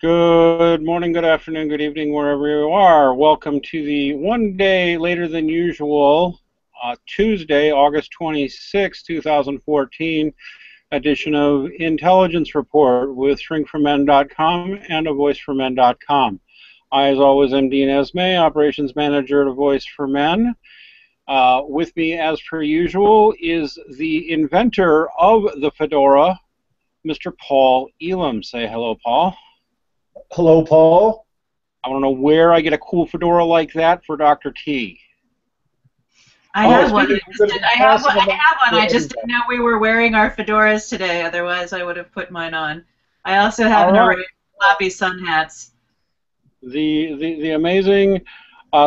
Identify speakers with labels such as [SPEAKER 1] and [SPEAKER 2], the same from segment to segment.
[SPEAKER 1] Good morning, good afternoon, good evening, wherever you are. Welcome to the one day later than usual, Tuesday, August 26, 2014, edition of Intelligence Report with shrinkformen.com and avoiceformen.com. I, as always, am Dean Esmay, Operations Manager at A Voice for Men. With me, as per usual, is the inventor of the fedora, Mr. Paul Elam. Say hello, Paul.
[SPEAKER 2] Hello, Paul.
[SPEAKER 1] I don't know where I get a cool fedora like that for Dr. T.
[SPEAKER 3] I have one. I just didn't know we were wearing our fedoras today. Otherwise, I would have put mine on. I also have an array of floppy sun hats.
[SPEAKER 1] The amazing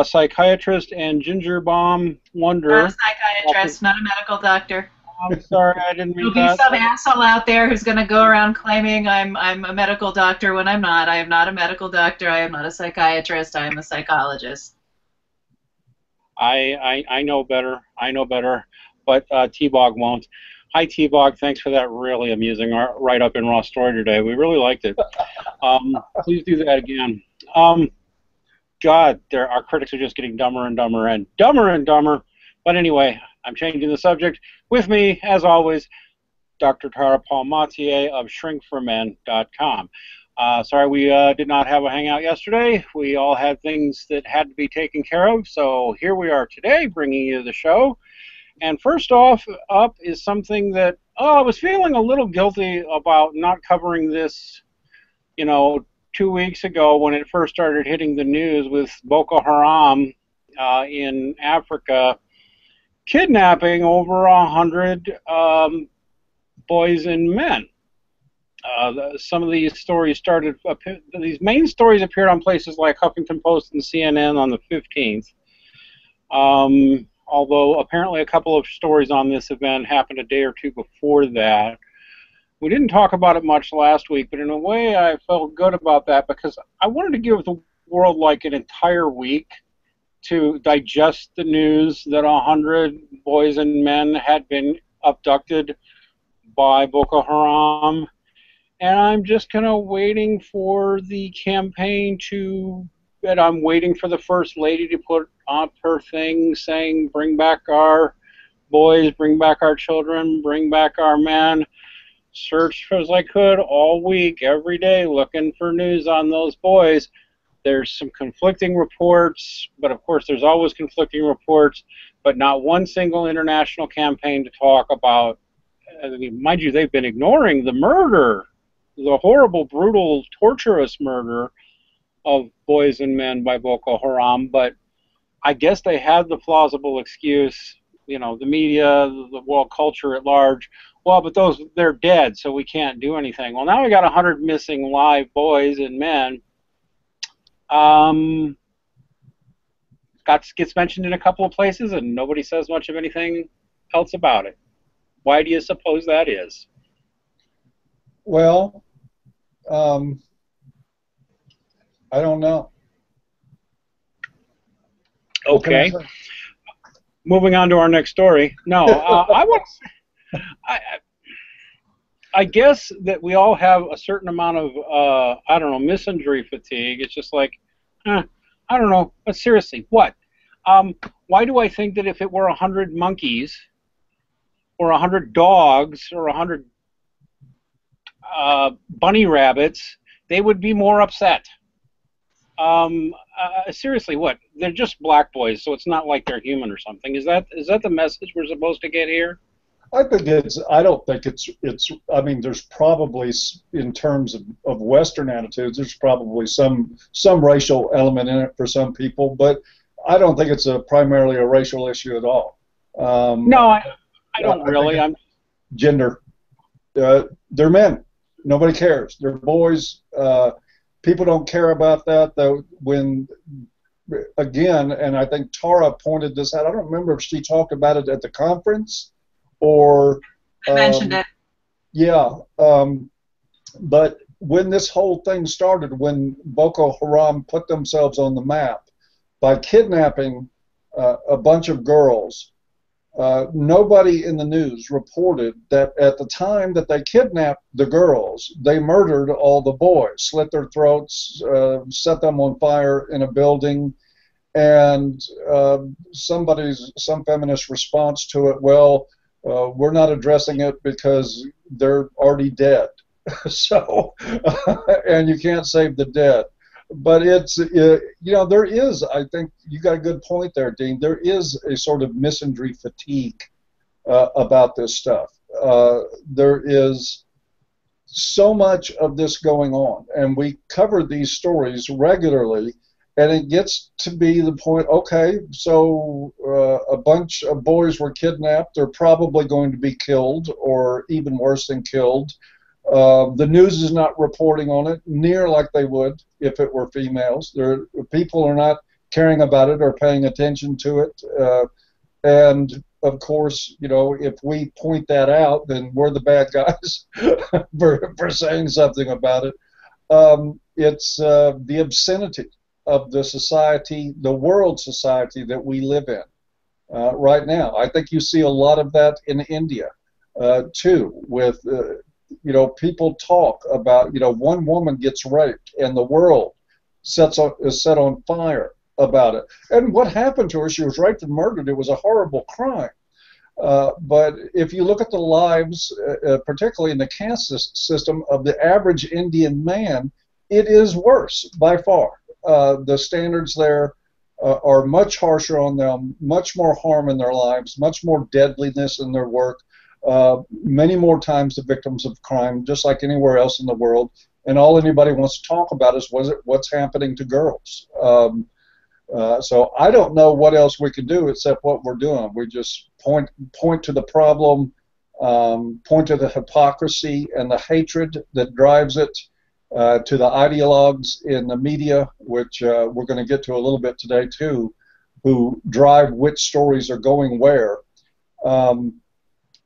[SPEAKER 1] psychiatrist and ginger bomb wonder.
[SPEAKER 3] Not a psychiatrist, not a medical doctor.
[SPEAKER 1] I'm sorry, I didn't mean that.
[SPEAKER 3] There'll be some asshole out there who's going to go around claiming I'm a medical doctor when I'm not. I am not a medical doctor. I am not a psychiatrist. I am a psychologist.
[SPEAKER 1] I know better. I know better. But T-Bog won't. Hi, T-Bog. Thanks for that really amusing write-up in Raw Story today. We really liked it. Please do that again. God, our critics are just getting dumber and dumber and dumber and dumber. But anyway, I'm changing the subject. With me, as always, Dr. Tara Palmatier of shrinkformen.com. Sorry we did not have a hangout yesterday. We all had things that had to be taken care of, so here we are today bringing you the show. And first off up is something that I was feeling a little guilty about not covering this, 2 weeks ago when it first started hitting the news with Boko Haram in Africa kidnapping over 100 boys and men. Some of these stories these main stories appeared on places like Huffington Post and CNN on the 15th. Although apparently a couple of stories on this event happened a day or two before that. We didn't talk about it much last week, but in a way I felt good about that because I wanted to give the world like an entire week to digest the news that 100 boys and men had been abducted by Boko Haram. And I'm just kind of waiting for the campaign that I'm waiting for the First Lady to put up her thing saying, bring back our boys, bring back our children, bring back our men. Searched as I could all week, every day, looking for news on those boys. There's some conflicting reports, but of course there's always conflicting reports, but not one single international campaign to talk about. Mind you, they've been ignoring the murder, the horrible, brutal, torturous murder of boys and men by Boko Haram, but I guess they had the plausible excuse, the media, the world culture at large, well, but they're dead, so we can't do anything. Well, now we got 100 missing live boys and men. Gets mentioned in a couple of places, and nobody says much of anything else about it. Why do you suppose that is?
[SPEAKER 2] Well, I don't know.
[SPEAKER 1] Okay. Moving on to our next story. No, I guess that we all have a certain amount of, misandry fatigue. It's just like, I don't know, but seriously, what? Why do I think that if it were 100 monkeys or 100 dogs or 100 bunny rabbits, they would be more upset? Seriously, what? They're just black boys, so it's not like they're human or something. Is that the message we're supposed to get here?
[SPEAKER 2] I don't think it's. I mean, there's probably, in terms of Western attitudes, there's probably some racial element in it for some people, but I don't think it's primarily a racial issue at all.
[SPEAKER 1] No, I don't really. I'm
[SPEAKER 2] gender. They're men. Nobody cares. They're boys. People don't care about that, though. Again, and I think Tara pointed this out. I don't remember if she talked about it at the conference or
[SPEAKER 3] I mentioned it.
[SPEAKER 2] Yeah, but when this whole thing started, when Boko Haram put themselves on the map by kidnapping a bunch of girls, Nobody in the news reported that at the time that they kidnapped the girls, they murdered all the boys, slit their throats, set them on fire in a building, and some feminist response to it, well, we're not addressing it because they're already dead. So, and you can't save the dead. But it's, there is, I think you got a good point there, Dean. There is a sort of misandry fatigue about this stuff. There is so much of this going on, and we cover these stories regularly, and it gets to be the point, okay, so a bunch of boys were kidnapped. They're probably going to be killed, or even worse than killed. The news is not reporting on it near like they would if it were females. People are not caring about it or paying attention to it. And, of course, if we point that out, then we're the bad guys for saying something about it. It's the obscenity of the society, the world society that we live in right now. I think you see a lot of that in India, too, with... people talk about, one woman gets raped and the world is set on fire about it. And what happened to her? She was raped and murdered. It was a horrible crime. But if you look at the lives, particularly in the caste system, of the average Indian man, it is worse by far. The standards there are much harsher on them, much more harm in their lives, much more deadliness in their work. Many more times the victims of crime, just like anywhere else in the world, and all anybody wants to talk about is what's happening to girls. So I don't know what else we can do except what we're doing. We just point to the problem, point to the hypocrisy and the hatred that drives it, to the ideologues in the media, which we're going to get to a little bit today too, who drive which stories are going where.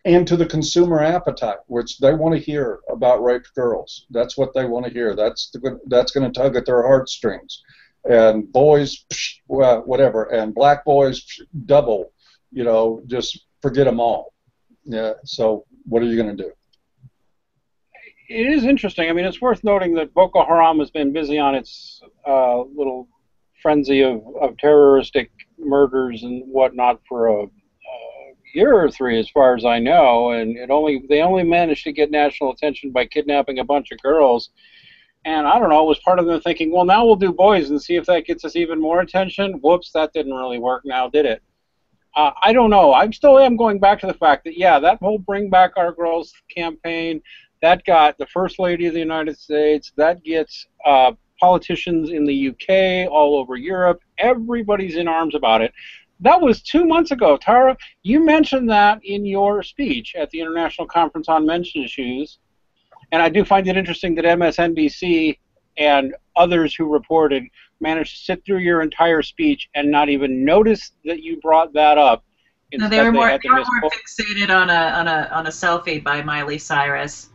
[SPEAKER 2] And to the consumer appetite, which they want to hear about raped girls. That's what they want to hear. That's going to tug at their heartstrings. And boys, well, whatever. And black boys, double. Just forget them all. Yeah. So what are you going to do?
[SPEAKER 1] It is interesting. I mean, it's worth noting that Boko Haram has been busy on its little frenzy of terroristic murders and whatnot for a year or three, as far as I know, and they only managed to get national attention by kidnapping a bunch of girls. And I don't know, it was part of them thinking, well, now we'll do boys and see if that gets us even more attention. Whoops, that didn't really work now, did it? I don't know. I still am going back to the fact that, yeah, that whole Bring Back Our Girls campaign, that got the First Lady of the United States, that gets politicians in the UK, all over Europe. Everybody's in arms about it. That was 2 months ago. Tara, you mentioned that in your speech at the International Conference on Men's Issues, and I do find it interesting that MSNBC and others who reported managed to sit through your entire speech and not even notice that you brought that up.
[SPEAKER 3] No, they were more fixated on a selfie by Miley Cyrus.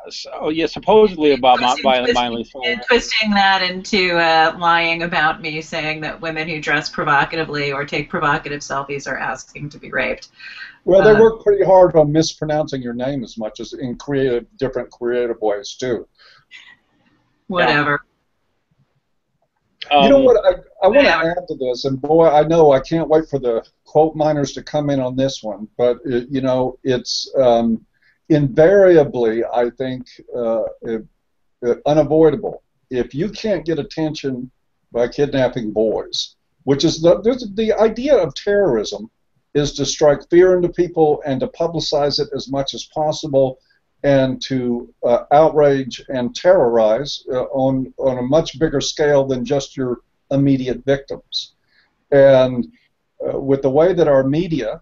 [SPEAKER 1] So yeah, supposedly about Miley Cyrus.
[SPEAKER 3] Twisting that into lying about me, saying that women who dress provocatively or take provocative selfies are asking to be raped.
[SPEAKER 2] Well, they work pretty hard on mispronouncing your name as much as in different creative ways too.
[SPEAKER 3] Whatever.
[SPEAKER 2] You know what? I want to add to this, and boy, I know I can't wait for the quote miners to come in on this one, but it's. Invariably, I think, unavoidable. If you can't get attention by kidnapping boys, which is the idea of terrorism, is to strike fear into people and to publicize it as much as possible, and to outrage and terrorize on a much bigger scale than just your immediate victims. And with the way that our media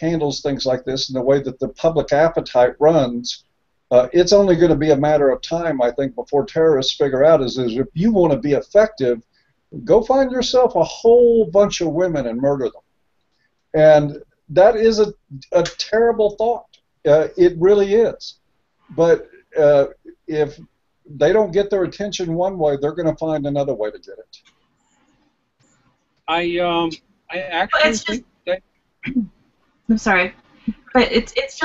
[SPEAKER 2] handles things like this and the way that the public appetite runs, it's only going to be a matter of time, I think, before terrorists figure out is if you want to be effective, go find yourself a whole bunch of women and murder them. And that is a terrible thought. It really is. But if they don't get their attention one way, they're going to find another way to get it.
[SPEAKER 1] I actually think that
[SPEAKER 3] I'm sorry. But it's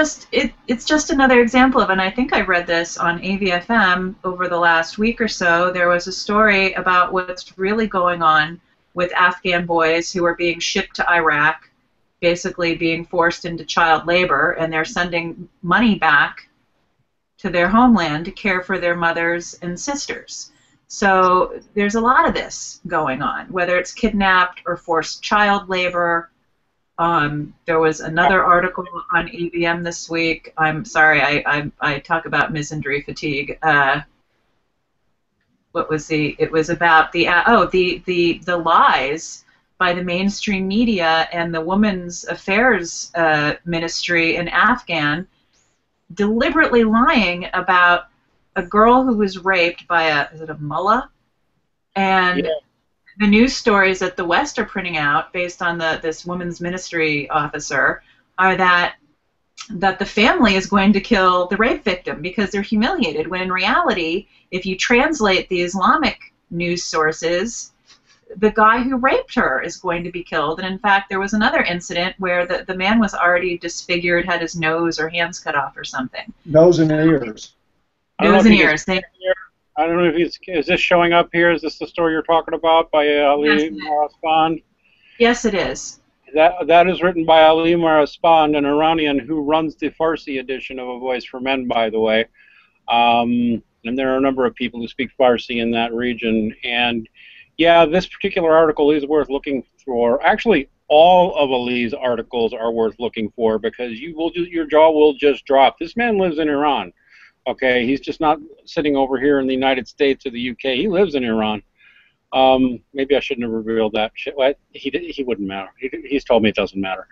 [SPEAKER 3] just another example of, and I think I read this on AVFM over the last week or so. There was a story about what's really going on with Afghan boys who are being shipped to Iraq, basically being forced into child labor, and they're sending money back to their homeland to care for their mothers and sisters. So there's a lot of this going on, whether it's kidnapped or forced child labor. There was another article on AVM this week. I'm sorry, I talk about misandry fatigue. What was it was about the lies by the mainstream media and the Women's Affairs Ministry in Afghan, deliberately lying about a girl who was raped by is it a mullah? And yeah. The news stories that the West are printing out based on this women's ministry officer are that the family is going to kill the rape victim because they're humiliated, when in reality, if you translate the Islamic news sources, the guy who raped her is going to be killed. And in fact, there was another incident where the man was already disfigured, had his nose or hands cut off or something.
[SPEAKER 2] Nose and ears.
[SPEAKER 3] Nose and ears.
[SPEAKER 1] I don't know if is this showing up here? Is this the story you're talking about by Ali Maraspan?
[SPEAKER 3] Yes, it is.
[SPEAKER 1] That is written by Ali Maraspan, an Iranian who runs the Farsi edition of A Voice for Men, by the way. And there are a number of people who speak Farsi in that region. And yeah, this particular article is worth looking for. Actually, all of Ali's articles are worth looking for, because your jaw will just drop. This man lives in Iran. Okay, he's just not sitting over here in the United States or the UK. He lives in Iran. Maybe I shouldn't have revealed that. He wouldn't matter. He's told me it doesn't matter.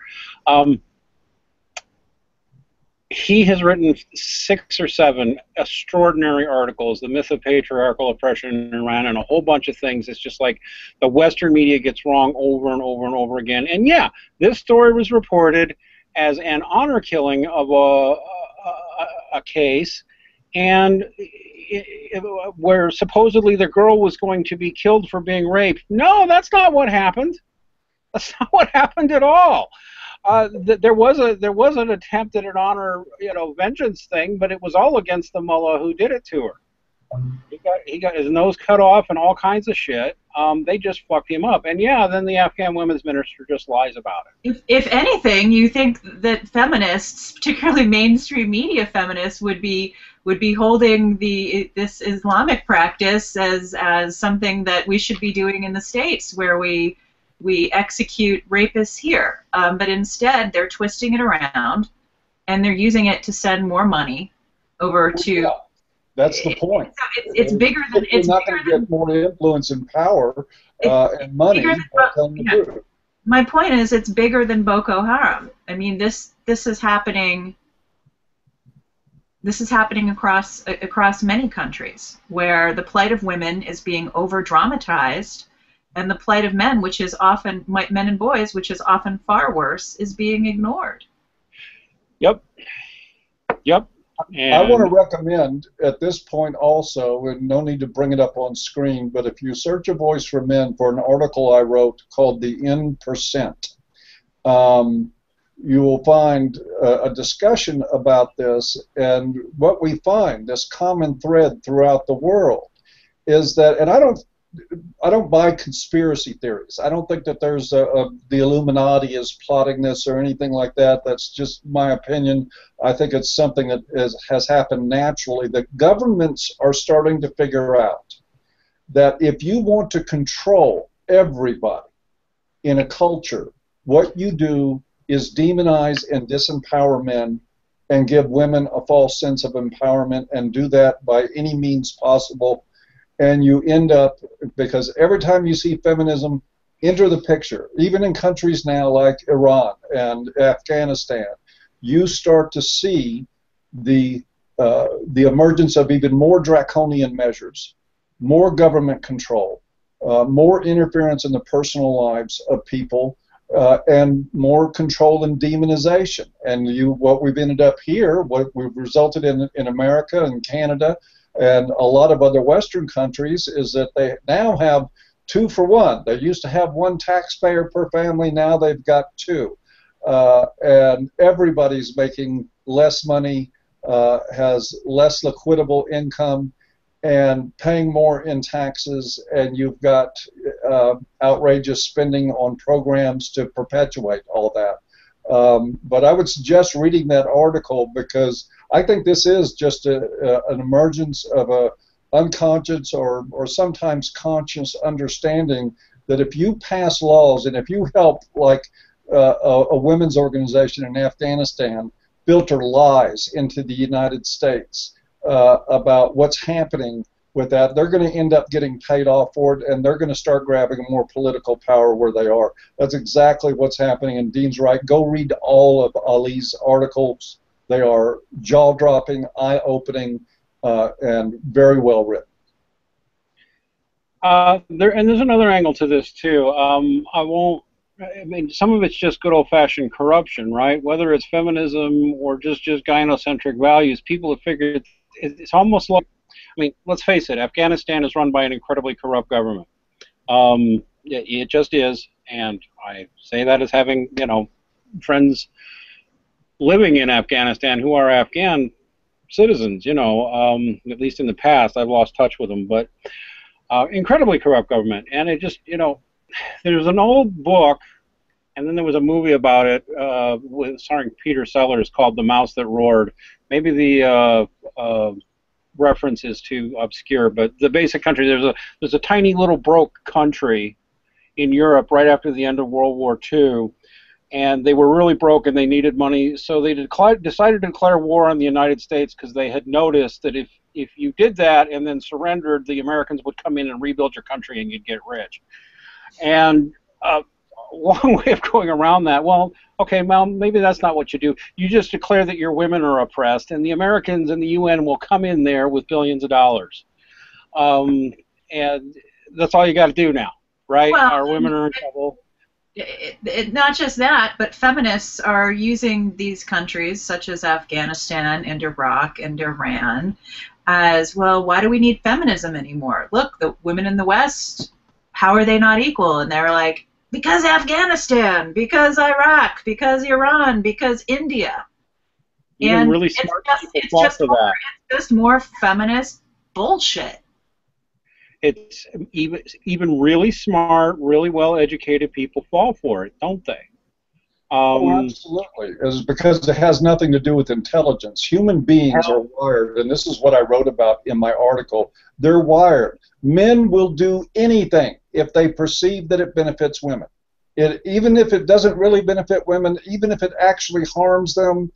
[SPEAKER 1] He has written 6 or 7 extraordinary articles, The Myth of Patriarchal Oppression in Iran, and a whole bunch of things. It's just like the Western media gets wrong over and over and over again. And yeah, this story was reported as an honor killing of a case, and where supposedly the girl was going to be killed for being raped. No, that's not what happened. That's not what happened at all. There was an attempt at an honor, vengeance thing, but it was all against the mullah who did it to her. He got his nose cut off and all kinds of shit. They just fucked him up, and yeah, then the Afghan women's minister just lies about it.
[SPEAKER 3] If anything, you think that feminists, particularly mainstream media feminists, would be holding this Islamic practice as something that we should be doing in the States, where we execute rapists here, but instead they're twisting it around, and they're using it to send more money over to.
[SPEAKER 2] Yeah, that's the point.
[SPEAKER 3] So it's bigger than it's
[SPEAKER 2] not going to get more influence and power and money.
[SPEAKER 3] My point is, it's bigger than Boko Haram. I mean, this is happening. This is happening across many countries, where the plight of women is being over dramatized, and the plight of men, which is often men and boys, which is often far worse, is being ignored.
[SPEAKER 1] Yep.
[SPEAKER 2] And I want to recommend at this point also, and no need to bring it up on screen, but if you search A Voice for Men for an article I wrote called The N%, you will find a discussion about this. And what we find, this common thread throughout the world, is that, and I don't buy conspiracy theories. I don't think that there's the Illuminati is plotting this or anything like that. That's just my opinion. I think it's something that has happened naturally. The governments are starting to figure out that if you want to control everybody in a culture, what you do is demonize and disempower men and give women a false sense of empowerment, and do that by any means possible. And you end up, because every time you see feminism enter the picture, even in countries now like Iran and Afghanistan, you start to see the emergence of even more draconian measures, more government control, more interference in the personal lives of people, and more control and demonization. And what we've ended up here, what we've resulted in America and Canada, and a lot of other Western countries, is that they now have 2 for 1. They used to have 1 taxpayer per family. Now they've got 2. and everybody's making less money, has less liquidable income, and paying more in taxes, and you've got outrageous spending on programs to perpetuate all that. But I would suggest reading that article, because I think this is just an emergence of a unconscious or sometimes conscious understanding that if you pass laws and if you help, like a women's organization in Afghanistan filter lies into the United States about what's happening with that, they're going to end up getting paid off for it, and they're going to start grabbing more political power where they are. That's exactly what's happening, and Dean's right. Go read all of Ali's articles. They are jaw-dropping, eye-opening, and very well written.
[SPEAKER 1] There's another angle to this too. I mean, some of it's just good old-fashioned corruption, right? Whether it's feminism or just gynocentric values, people have figured it's almost like, I mean, let's face it, Afghanistan is run by an incredibly corrupt government. It just is, and I say that as having, friends living in Afghanistan who are Afghan citizens, at least in the past. I've lost touch with them, but incredibly corrupt government. And it just, there's an old book, and then there was a movie about it starring Peter Sellers called The Mouse That Roared. Maybe the reference is too obscure, but the basic country, there's a tiny little broke country in Europe right after the end of World War II, and they were really broke and they needed money, so they decided to declare war on the United States because they had noticed that if you did that and then surrendered, the Americans would come in and rebuild your country and you'd get rich. And a long way of going around that. Well, okay, well, maybe that's not what you do. You just declare that your women are oppressed, and the Americans and the UN will come in there with billions of dollars. And that's all you got to do now, right?
[SPEAKER 3] Well,
[SPEAKER 1] our women are in trouble.
[SPEAKER 3] Not just that, but feminists are using these countries, such as Afghanistan and Iraq and Iran, as, well, why do we need feminism anymore? Look, the women in the West, how are they not equal? And they're like, because Afghanistan, because Iraq, because Iran, because India.
[SPEAKER 1] Even really smart people fall for that.
[SPEAKER 3] It's just more feminist bullshit.
[SPEAKER 1] It's even really smart, really well-educated people fall for it, don't they?
[SPEAKER 2] Oh, absolutely. It's because it has nothing to do with intelligence. Human beings are wired, and this is what I wrote about in my article. They're wired. Men will do anything if they perceive that it benefits women. Even if it doesn't really benefit women, even if it actually harms them,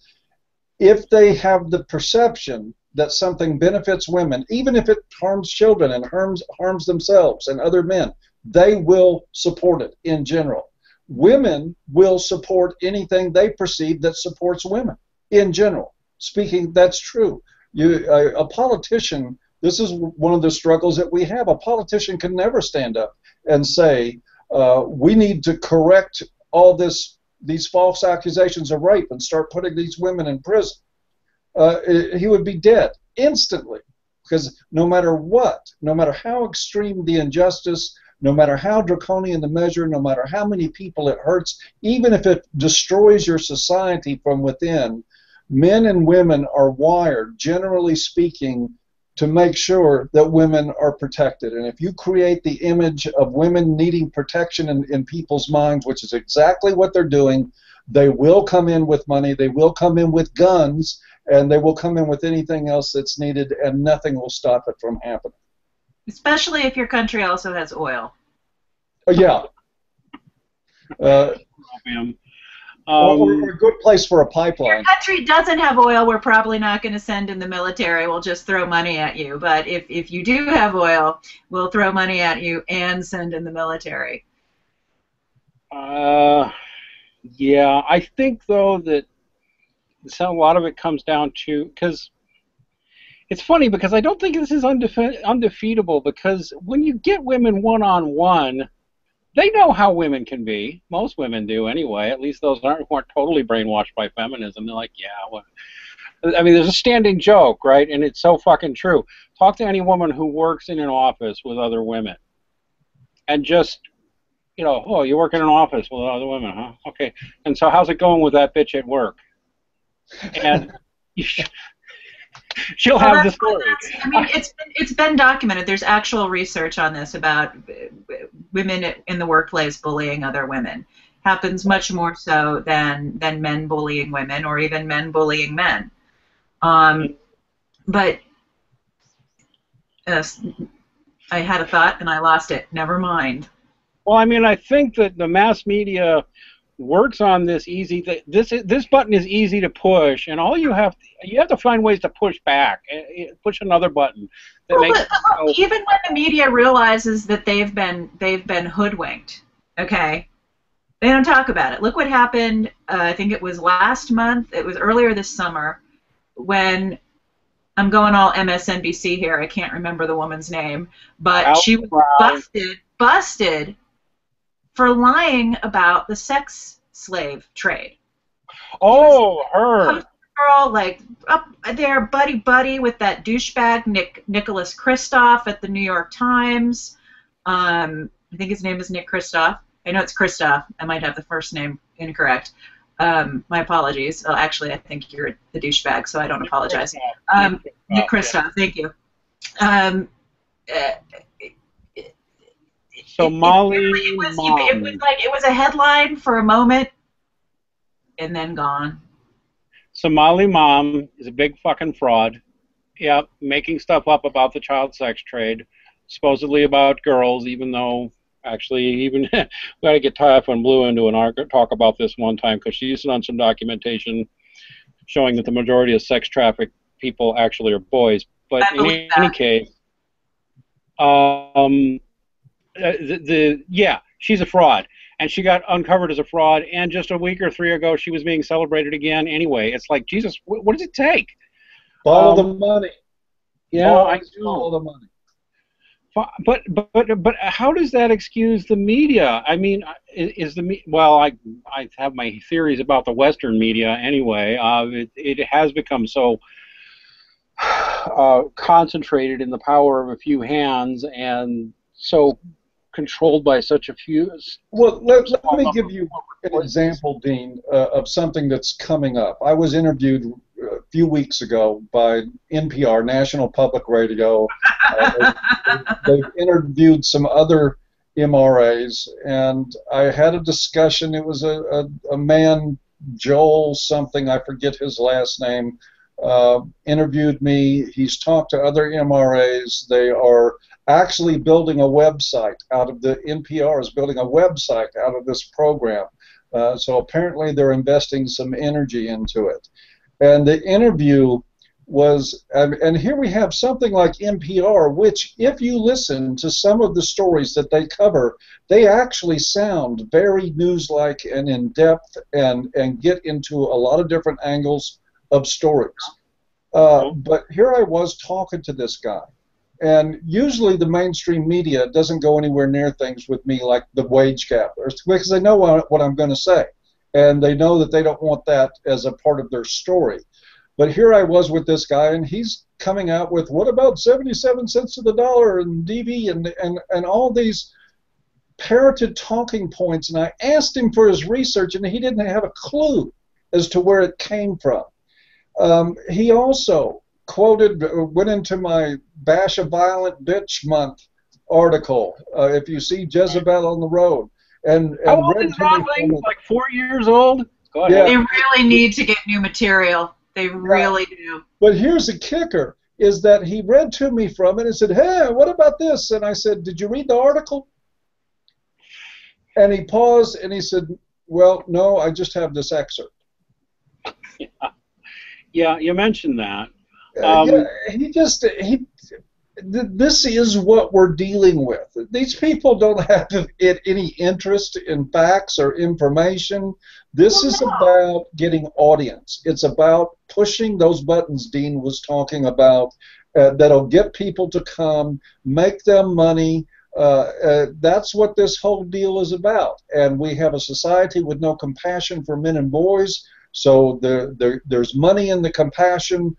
[SPEAKER 2] if they have the perception that something benefits women, even if it harms children and harms themselves and other men, they will support it in general. Women will support anything they perceive that supports women in general. Speaking, that's true. A politician, this is one of the struggles that we have. A politician can never stand up and say, we need to correct all these false accusations of rape and start putting these women in prison. He would be dead instantly, because no matter what, no matter how extreme the injustice, no matter how draconian the measure, no matter how many people it hurts, even if it destroys your society from within, men and women are wired, generally speaking, to make sure that women are protected. And if you create the image of women needing protection in people's minds, which is exactly what they're doing, they will come in with money, they will come in with guns, and they will come in with anything else that's needed, and nothing will stop it from happening.
[SPEAKER 3] Especially if your country also has oil.
[SPEAKER 2] Yeah. Or a good place for a pipeline.
[SPEAKER 3] If your country doesn't have oil, we're probably not going to send in the military. We'll just throw money at you. But if you do have oil, we'll throw money at you and send in the military.
[SPEAKER 1] Yeah, I think, though, that a lot of it comes down to, because it's funny, because I don't think this is undefeatable, because when you get women one-on-one, they know how women can be. Most women do anyway, at least those who aren't totally brainwashed by feminism. They're like, yeah, well. I mean, there's a standing joke, right? And it's so fucking true. Talk to any woman who works in an office with other women, and just you know, oh, you work in an office with other women, huh? Okay. And so how's it going with that bitch at work? And she'll
[SPEAKER 3] Well,
[SPEAKER 1] have the story.
[SPEAKER 3] I mean, it's been documented. There's actual research on this about women in the workplace bullying other women. Happens much more so than men bullying women or even men bullying men. But I had a thought and I lost it. Never mind.
[SPEAKER 1] Well, I mean, I think that the mass media works on this easy. This button is easy to push, and all you have to find ways to push back, push another button that makes.
[SPEAKER 3] Even when the media realizes that they've been hoodwinked, okay, they don't talk about it. Look what happened. I think it was last month. It was earlier this summer when. I'm going all MSNBC here. I can't remember the woman's name, but she was busted for lying about the sex slave trade.
[SPEAKER 1] Oh, her.
[SPEAKER 3] Girl, like up there, buddy with that douchebag Nicholas Kristof at the New York Times. I think his name is Nick Kristof. I know it's Kristof. I might have the first name incorrect. My apologies. Oh, actually, I think you're the douchebag, so I don't apologize. Nick Kristof, thank you.
[SPEAKER 1] Somali
[SPEAKER 3] it was a headline for a moment, and then gone.
[SPEAKER 1] Somali mom is a big fucking fraud. Yep, making stuff up about the child sex trade, supposedly about girls, even though. Actually, even we got to get Typhoon Blue into an argument, talk about this one time because she's done some documentation showing that the majority of sex trafficked people actually are boys. But in any case, yeah, she's a fraud, and she got uncovered as a fraud. And just a week or three ago, she was being celebrated again. Anyway, it's like Jesus, what does it take?
[SPEAKER 2] Follow the money.
[SPEAKER 1] Yeah, I do.
[SPEAKER 2] Follow the money.
[SPEAKER 1] But how does that excuse the media? I mean, well, I have my theories about the Western media anyway. It has become so concentrated in the power of a few hands and so controlled by such a few.
[SPEAKER 2] Well, let me give you an example, Dean, of something that's coming up. I was interviewed a few weeks ago by NPR, National Public Radio. They've interviewed some other MRAs, and I had a discussion. It was a man, Joel something, I forget his last name, interviewed me. He's talked to other MRAs. They are actually building a website out of the NPR is building a website out of this program. So apparently they're investing some energy into it. And the interview was, and here we have something like NPR, which if you listen to some of the stories that they cover, they actually sound very news-like and in-depth and get into a lot of different angles of stories. But here I was talking to this guy. And usually the mainstream media doesn't go anywhere near things with me like the wage gap, because they know what I'm going to say. And they know that they don't want that as a part of their story. But here I was with this guy, and he's coming out with, what about 77 cents to the dollar and DV and all these parroted talking points. And I asked him for his research, and he didn't have a clue as to where it came from. He also went into my Bash a Violent Bitch Month article, if you see Jezebel on the road.
[SPEAKER 1] How old is that thing? Like 4 years old? Go ahead.
[SPEAKER 3] Yeah. They really need to get new material. They really do.
[SPEAKER 2] But here's the kicker, is that he read to me from it and said, hey, what about this? And I said, did you read the article? And he paused and he said, well, no, I just have this excerpt.
[SPEAKER 1] Yeah, you mentioned that.
[SPEAKER 2] This is what we're dealing with. These people don't have any interest in facts or information. This is about getting audience. It's about pushing those buttons Dean was talking about that'll get people to come, make them money. That's what this whole deal is about. And we have a society with no compassion for men and boys, so there's money in the compassion.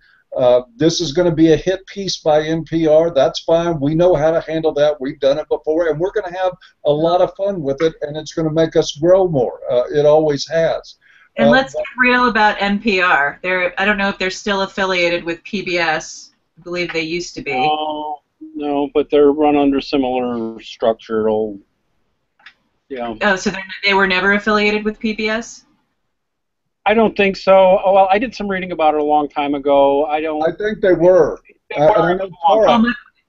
[SPEAKER 2] This is going to be a hit piece by NPR. That's fine. We know how to handle that. We've done it before, and we're going to have a lot of fun with it, and it's going to make us grow more. It always has.
[SPEAKER 3] And let's get real about NPR. I don't know if they're still affiliated with PBS. I believe they used to be.
[SPEAKER 1] No, but they're run under similar structural. Yeah.
[SPEAKER 3] Oh, so they were never affiliated with PBS?
[SPEAKER 1] I don't think so. Oh, well, I did some reading about it a long time ago. I
[SPEAKER 2] think they were.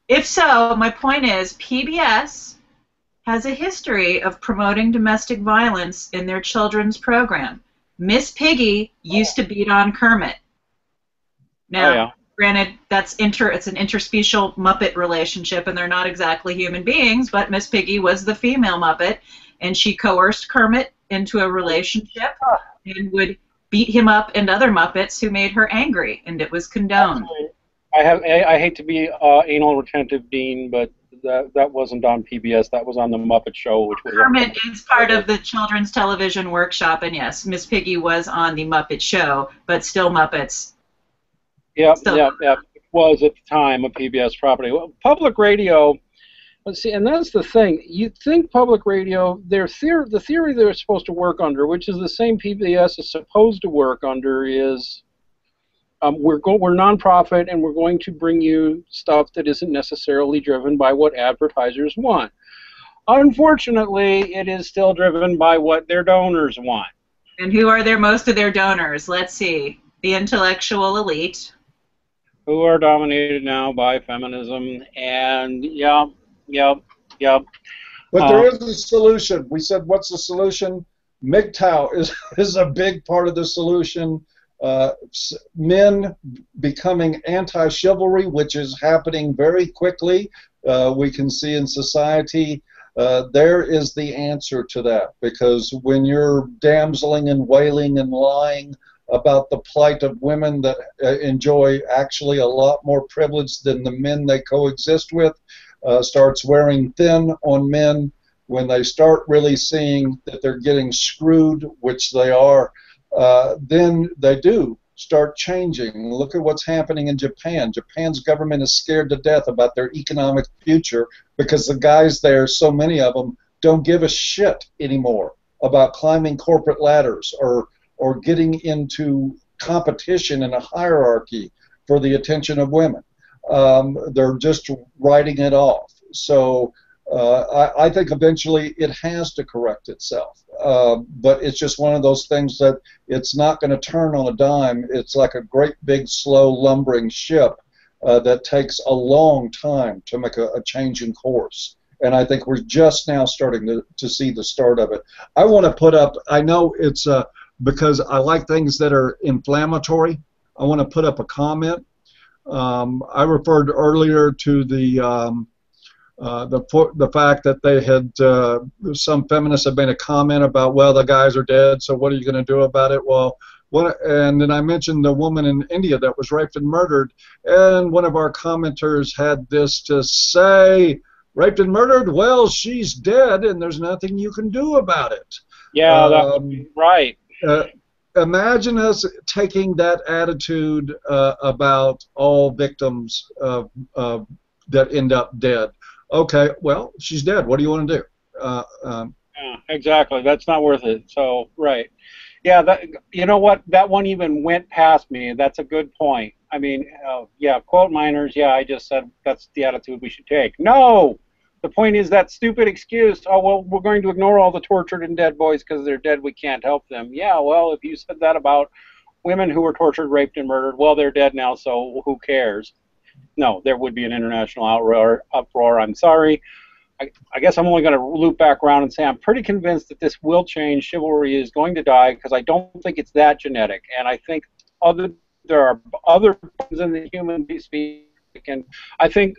[SPEAKER 3] If so, my point is PBS has a history of promoting domestic violence in their children's program. Miss Piggy used to beat on Kermit. Now, granted, it's an interspecial Muppet relationship, and they're not exactly human beings, but Miss Piggy was the female Muppet, and she coerced Kermit into a relationship and would beat him up and other Muppets who made her angry, and it was condoned.
[SPEAKER 1] I hate to be anal retentive dean, but that wasn't on PBS. That was on the Muppet Show, which was
[SPEAKER 3] Kermit is part of the Children's Television Workshop, and yes, Miss Piggy was on the Muppet Show, but still Muppets.
[SPEAKER 1] It was at the time a PBS property. Well, public radio. Let's see, and that's the thing. You think public radio, the theory they're supposed to work under, which is the same PBS is supposed to work under, is we're nonprofit and we're going to bring you stuff that isn't necessarily driven by what advertisers want. Unfortunately, it is still driven by what their donors want.
[SPEAKER 3] And who are most of their donors? Let's see. The intellectual elite.
[SPEAKER 1] Who are dominated now by feminism, and Yep.
[SPEAKER 2] But there is a solution. We said, what's the solution? MGTOW is a big part of the solution. Men becoming anti-chivalry, which is happening very quickly. We can see in society there is the answer to that, because when you're damseling and wailing and lying about the plight of women that enjoy actually a lot more privilege than the men they coexist with, starts wearing thin on men, when they start really seeing that they're getting screwed, which they are, then they do start changing. Look at what's happening in Japan. Japan's government is scared to death about their economic future because the guys there, so many of them, don't give a shit anymore about climbing corporate ladders or getting into competition in a hierarchy for the attention of women. They're just writing it off. So I think eventually it has to correct itself. But it's just one of those things that it's not going to turn on a dime. It's like a great big slow lumbering ship that takes a long time to make a change in course. And I think we're just now starting to see the start of it. I want to put up, I know it's because I like things that are inflammatory, I want to put up a comment. I referred earlier to the fact that they had some feminists have made a comment about, well, the guys are dead, so what are you going to do about it? Well, and then I mentioned the woman in India that was raped and murdered, and one of our commenters had this to say: raped and murdered? Well, she's dead, and there's nothing you can do about it.
[SPEAKER 1] Yeah, that would be right.
[SPEAKER 2] Imagine us taking that attitude about all victims that end up dead. Okay, well, she's dead. What do you want to do?
[SPEAKER 1] Yeah, exactly. That's not worth it. So, right. Yeah, you know what? That one even went past me. That's a good point. I mean, yeah, quote minors, yeah, I just said that's the attitude we should take. No! The point is that stupid excuse, oh, well, we're going to ignore all the tortured and dead boys because they're dead, we can't help them. Yeah, well, if you said that about women who were tortured, raped, and murdered, well, they're dead now, so who cares? No, there would be an international uproar. I'm sorry. I guess I'm only going to loop back around and say I'm pretty convinced that this will change. Chivalry is going to die because I don't think it's that genetic. And I think there are other things in the human species. And I think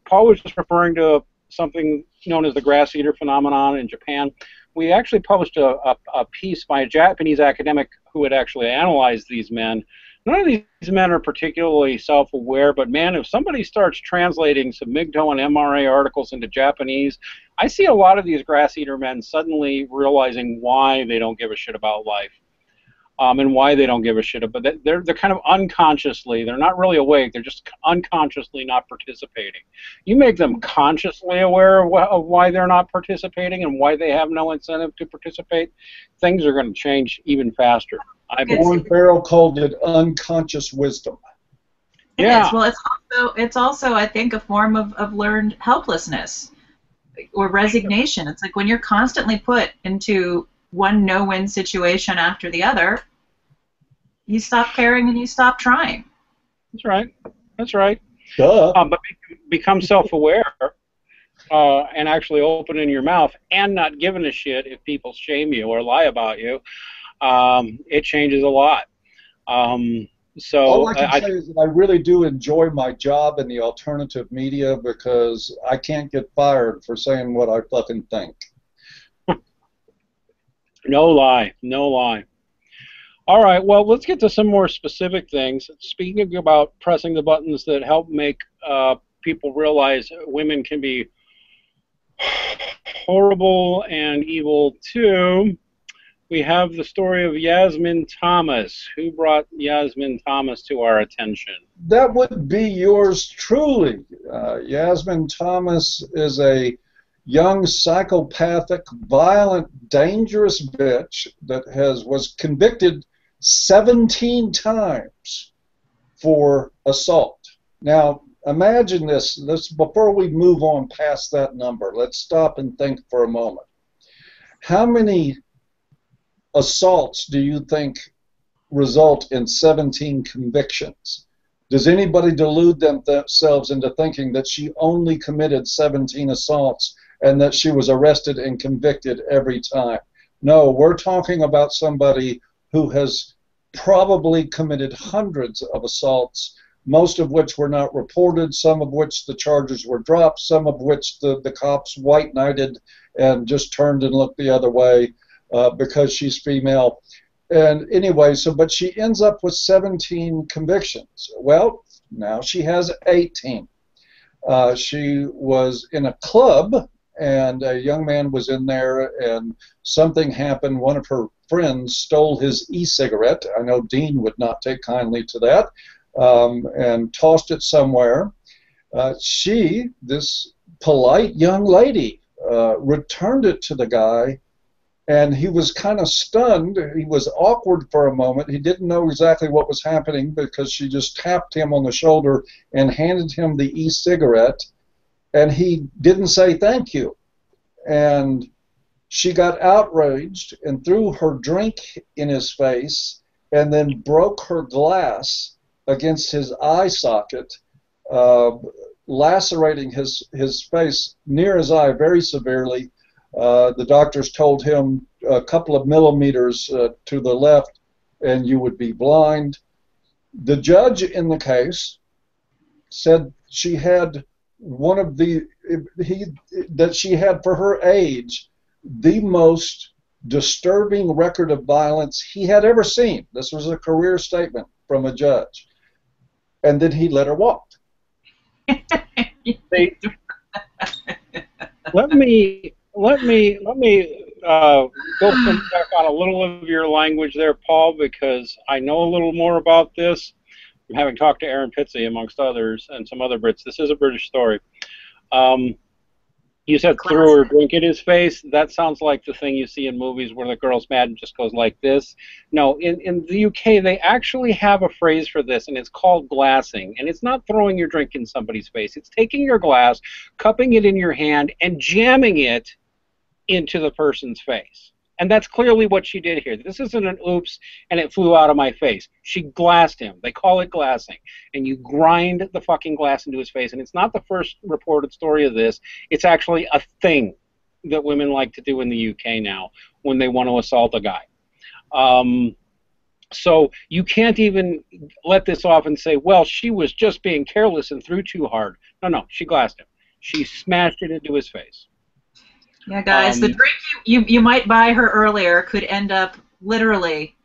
[SPEAKER 1] Paul was just referring to something known as the grass eater phenomenon in Japan. We actually published a piece by a Japanese academic who had actually analyzed these men. None of these men are particularly self-aware, but man, if somebody starts translating some MGTOW and MRA articles into Japanese, I see a lot of these grass eater men suddenly realizing why they don't give a shit about life. and why they don't give a shit. But they're kind of unconsciously, they're not really awake, they're just unconsciously not participating. You make them consciously aware of why they're not participating and why they have no incentive to participate, things are going to change even faster.
[SPEAKER 2] Warren Farrell called it unconscious wisdom.
[SPEAKER 3] Yeah. Well, it's also I think a form of learned helplessness or resignation. It's like when you're constantly put into one no-win situation after the other, you stop caring and you stop trying.
[SPEAKER 1] That's right. That's right.
[SPEAKER 2] Duh.
[SPEAKER 1] But become self-aware and actually opening your mouth and not giving a shit if people shame you or lie about you. It changes a lot. So
[SPEAKER 2] all I can say is that I really do enjoy my job in the alternative media because I can't get fired for saying what I fucking think.
[SPEAKER 1] No lie, no lie. All right, well, let's get to some more specific things. Speaking about pressing the buttons that help make people realize women can be horrible and evil too, we have the story of Yasmin Thomas. Who brought Yasmin Thomas to our attention?
[SPEAKER 2] That would be yours truly. Yasmin Thomas is a young, psychopathic, violent, dangerous bitch that was convicted 17 times for assault. Now, imagine this. Before we move on past that number, let's stop and think for a moment. How many assaults do you think result in 17 convictions? Does anybody delude themselves into thinking that she only committed 17 assaults and that she was arrested and convicted every time? No, we're talking about somebody who has probably committed hundreds of assaults, most of which were not reported, some of which the charges were dropped, some of which the cops white-knighted and just turned and looked the other way because she's female. And anyway, but she ends up with 17 convictions. Well, now she has 18. She was in a club, and a young man was in there, and something happened. One of her friends stole his e-cigarette. I know Dean would not take kindly to that, and tossed it somewhere. This polite young lady, returned it to the guy, and he was kind of stunned. He was awkward for a moment. He didn't know exactly what was happening because she just tapped him on the shoulder and handed him the e-cigarette, and he didn't say thank you. And she got outraged and threw her drink in his face and then broke her glass against his eye socket, lacerating his face near his eye very severely. The doctors told him a couple of millimeters to the left and you would be blind. The judge in the case said she had that she had for her age the most disturbing record of violence he had ever seen. This was a career statement from a judge. And then he let her walk.
[SPEAKER 1] Let me go back on a little of your language there, Paul, because I know a little more about this from having talked to Aaron Pitsey, amongst others, and some other Brits. This is a British story. You said threw her drink in his face. That sounds like the thing you see in movies where the girl's mad and just goes like this. No, in the UK, they actually have a phrase for this, and it's called glassing. And it's not throwing your drink in somebody's face. It's taking your glass, cupping it in your hand, and jamming it into the person's face. And that's clearly what she did here. This isn't an oops and it flew out of my face. She glassed him. They call it glassing. And you grind the fucking glass into his face. And it's not the first reported story of this. It's actually a thing that women like to do in the UK now when they want to assault a guy. So you can't even let this off and say, well, she was just being careless and threw too hard. No, she glassed him. She smashed it into his face.
[SPEAKER 3] Yeah, guys, the drink you might buy her earlier could end up literally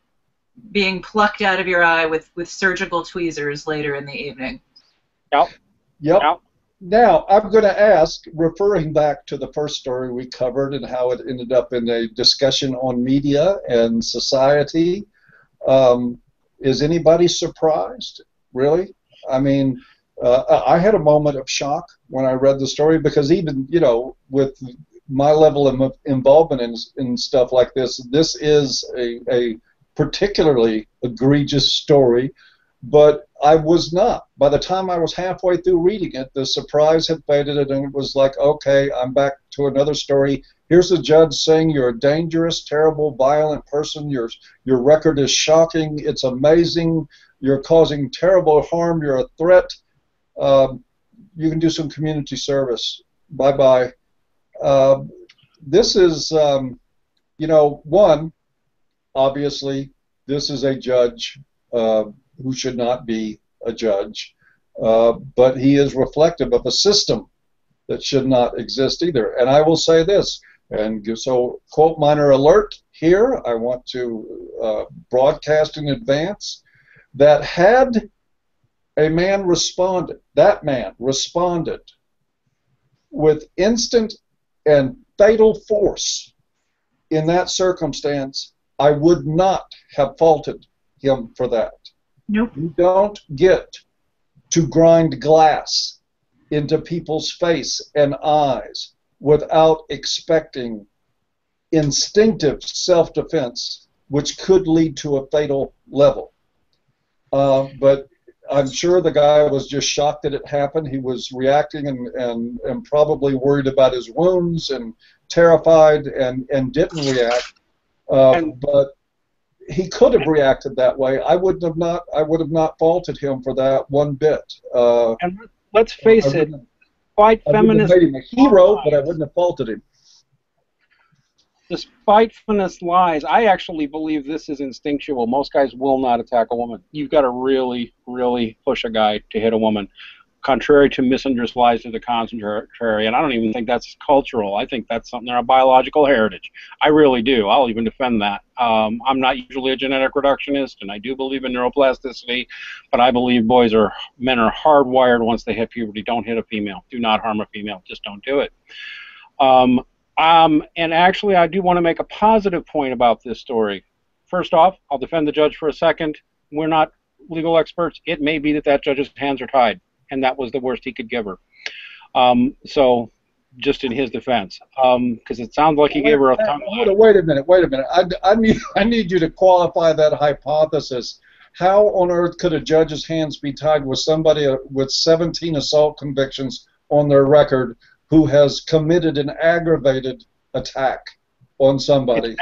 [SPEAKER 3] being plucked out of your eye with surgical tweezers later in the evening.
[SPEAKER 2] Yep.
[SPEAKER 1] Yep.
[SPEAKER 2] Now, I'm going to ask, referring back to the first story we covered and how it ended up in a discussion on media and society, Is anybody surprised? Really? I mean, I had a moment of shock when I read the story, because even, you know, with my level of involvement in stuff like this, this is a particularly egregious story. But I was not. By the time I was halfway through reading it, the surprise had faded, and it was like, okay, I'm back to another story. Here's the judge saying you're a dangerous, terrible, violent person. Your record is shocking. It's amazing. You're causing terrible harm. You're a threat. You can do some community service. Bye-bye. This is, you know, one, obviously, this is a judge who should not be a judge, but he is reflective of a system that should not exist either. And I will say this, and so quote minor alert here, I want to broadcast in advance that had a man responded, that man responded with instant and fatal force in that circumstance, I would not have faulted him for that.
[SPEAKER 3] Nope.
[SPEAKER 2] You don't get to grind glass into people's face and eyes without expecting instinctive self-defense, which could lead to a fatal level. But I'm sure the guy was just shocked that it happened. He was reacting and probably worried about his wounds and terrified and didn't react. But he could have reacted that way. I would have not faulted him for that one bit.
[SPEAKER 1] And let's face it, quite feminist.
[SPEAKER 2] I would have made him a hero, but I wouldn't have faulted him.
[SPEAKER 1] Despite feminist lies, I actually believe this is instinctual. Most guys will not attack a woman. You've got to really, really push a guy to hit a woman, contrary to Misandry's lies to the contrary. And I don't even think that's cultural. I think that's something, our biological heritage. I really do. I'll even defend that. I'm not usually a genetic reductionist, and I do believe in neuroplasticity, but I believe men are hardwired once they hit puberty. Don't hit a female. Do not harm a female. Just don't do it. And actually, I do want to make a positive point about this story. First off, I'll defend the judge for a second. We're not legal experts. It may be that judge's hands are tied, and that was the worst he could give her. So, just in his defense, because it sounds like he gave her a tongue.
[SPEAKER 2] Wait a minute. I need you to qualify that hypothesis. How on earth could a judge's hands be tied with somebody with 17 assault convictions on their record who has committed an aggravated attack on somebody?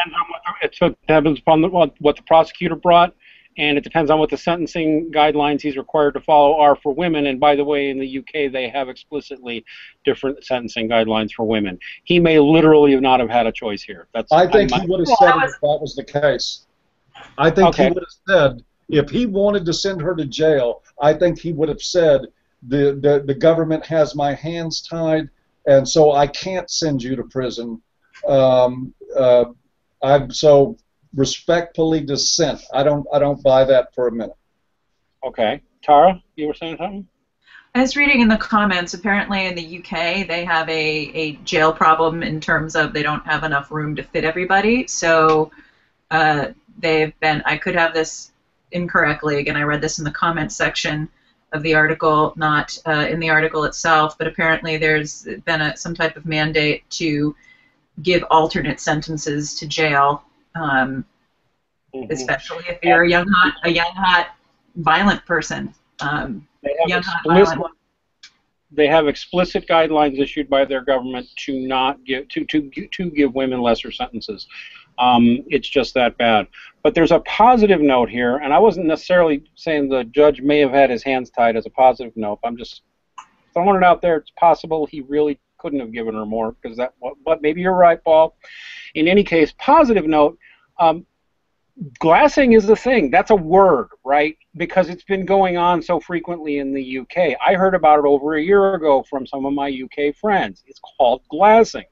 [SPEAKER 1] It depends upon what the prosecutor brought, and it depends on what the sentencing guidelines he's required to follow are for women. And by the way, in the UK, they have explicitly different sentencing guidelines for women. He may literally not have had a choice here.
[SPEAKER 2] I think he would have said it if that was the case. I think he would have said, if he wanted to send her to jail, I think he would have said, the government has my hands tied, and so I can't send you to prison. I'm so respectfully dissent. I don't buy that for a minute.
[SPEAKER 1] Okay, Tara, you were saying something?
[SPEAKER 3] I was reading in the comments. Apparently, in the UK, they have a jail problem in terms of they don't have enough room to fit everybody. So they've been. I could have this incorrectly. Again, I read this in the comments section of the article, not in the article itself, but apparently there's been some type of mandate to give alternate sentences to jail, especially if you're a young, hot, violent person.
[SPEAKER 1] They have explicit guidelines issued by their government to not give to give women lesser sentences. It's just that bad. But there's a positive note here, and I wasn't necessarily saying the judge may have had his hands tied as a positive note. I'm just throwing it out there. It's possible he really couldn't have given her more, because that. But maybe you're right, Paul. In any case, positive note. Glassing is the thing. That's a word, right? Because it's been going on so frequently in the UK. I heard about it over a year ago from some of my UK friends. It's called glassing.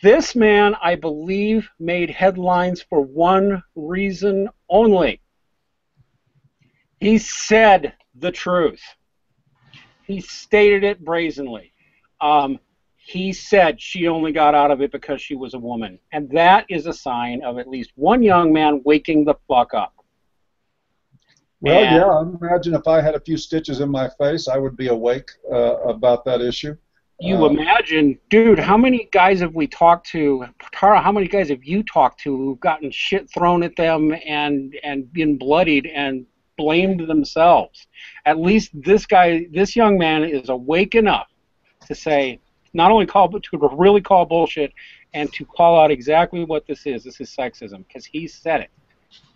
[SPEAKER 1] This man, I believe, made headlines for one reason only. He said the truth. He stated it brazenly. He said she only got out of it because she was a woman. And that is a sign of at least one young man waking the fuck up.
[SPEAKER 2] Well, yeah, I imagine if I had a few stitches in my face, I would be awake about that issue.
[SPEAKER 1] You imagine, dude, how many guys have we talked to, Tara, how many guys have you talked to who've gotten shit thrown at them and been bloodied and blamed themselves? At least this young man is awake enough to say, not only call, but to really call bullshit and to call out exactly what this is. This is sexism, because he said it.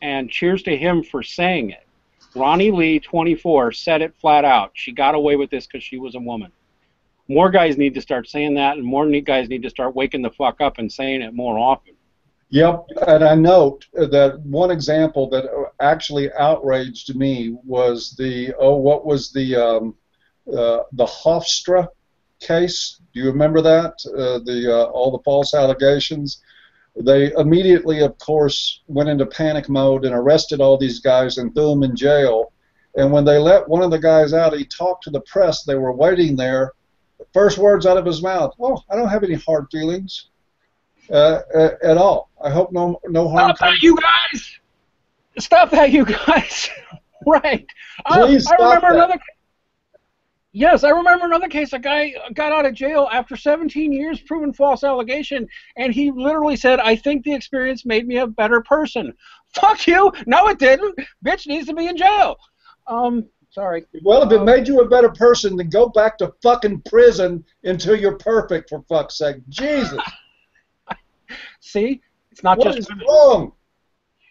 [SPEAKER 1] And cheers to him for saying it. Ronnie Lee, 24, said it flat out. She got away with this because she was a woman. More guys need to start saying that, and more guys need to start waking the fuck up and saying it more often.
[SPEAKER 2] Yep, and I note that one example that actually outraged me was the Hofstra case. Do you remember that? All the false allegations. They immediately, of course, went into panic mode and arrested all these guys and threw them in jail. And when they let one of the guys out, he talked to the press. They were waiting there. The first words out of his mouth, "Oh, I don't have any hard feelings at all. I hope no harm."
[SPEAKER 1] Stop that, you guys! Stop that, you guys! Right.
[SPEAKER 2] Please stop that.
[SPEAKER 1] Yes, I remember another case. A guy got out of jail after 17 years proven false allegation, and he literally said, "I think the experience made me a better person." Fuck you! No, it didn't. Bitch needs to be in jail. Sorry.
[SPEAKER 2] Well, if it made you a better person, then go back to fucking prison until you're perfect, for fuck's sake. Jesus.
[SPEAKER 1] See? It's not
[SPEAKER 2] what
[SPEAKER 1] just
[SPEAKER 2] is
[SPEAKER 1] women.
[SPEAKER 2] Wrong?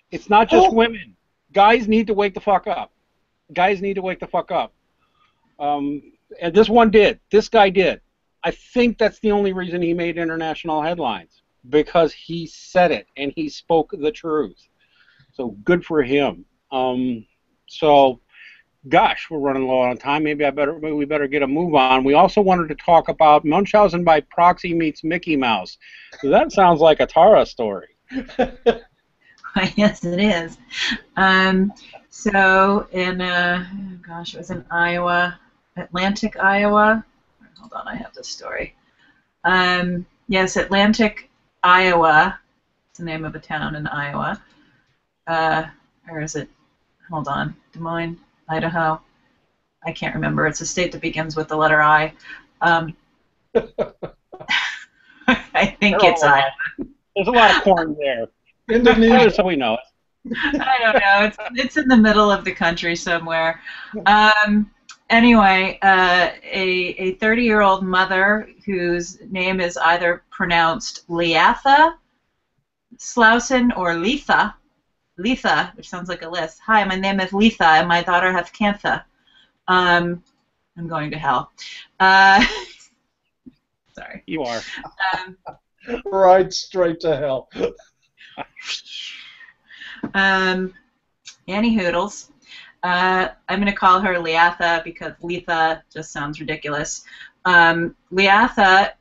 [SPEAKER 1] It's not just women. Guys need to wake the fuck up. Guys need to wake the fuck up. And this one did. This guy did. I think that's the only reason he made international headlines, because he said it and he spoke the truth. So good for him. So, gosh, we're running low on time. Maybe we better get a move on. We also wanted to talk about Munchausen by proxy meets Mickey Mouse. So that sounds like a Tara story.
[SPEAKER 3] Yes, it is. So in gosh, it was in Iowa. Atlantic, Iowa. Hold on, I have this story. Yes, Atlantic, Iowa. It's the name of a town in Iowa. Or is it? Hold on. Des Moines, Idaho. I can't remember. It's a state that begins with the letter I. I think it's Iowa.
[SPEAKER 1] There's a lot of corn there.
[SPEAKER 2] Indonesia,
[SPEAKER 1] so we know it.
[SPEAKER 3] I don't know. It's in the middle of the country somewhere. Anyway, a 30-year-old mother whose name is either pronounced Leatha, Slauson, or Letha, which sounds like a list. Hi, my name is Letha, and my daughter has cancer. I'm going to hell. Sorry.
[SPEAKER 1] You are.
[SPEAKER 2] right straight to hell.
[SPEAKER 3] Annie Hoodles. I'm going to call her Leatha because Letha just sounds ridiculous. Leatha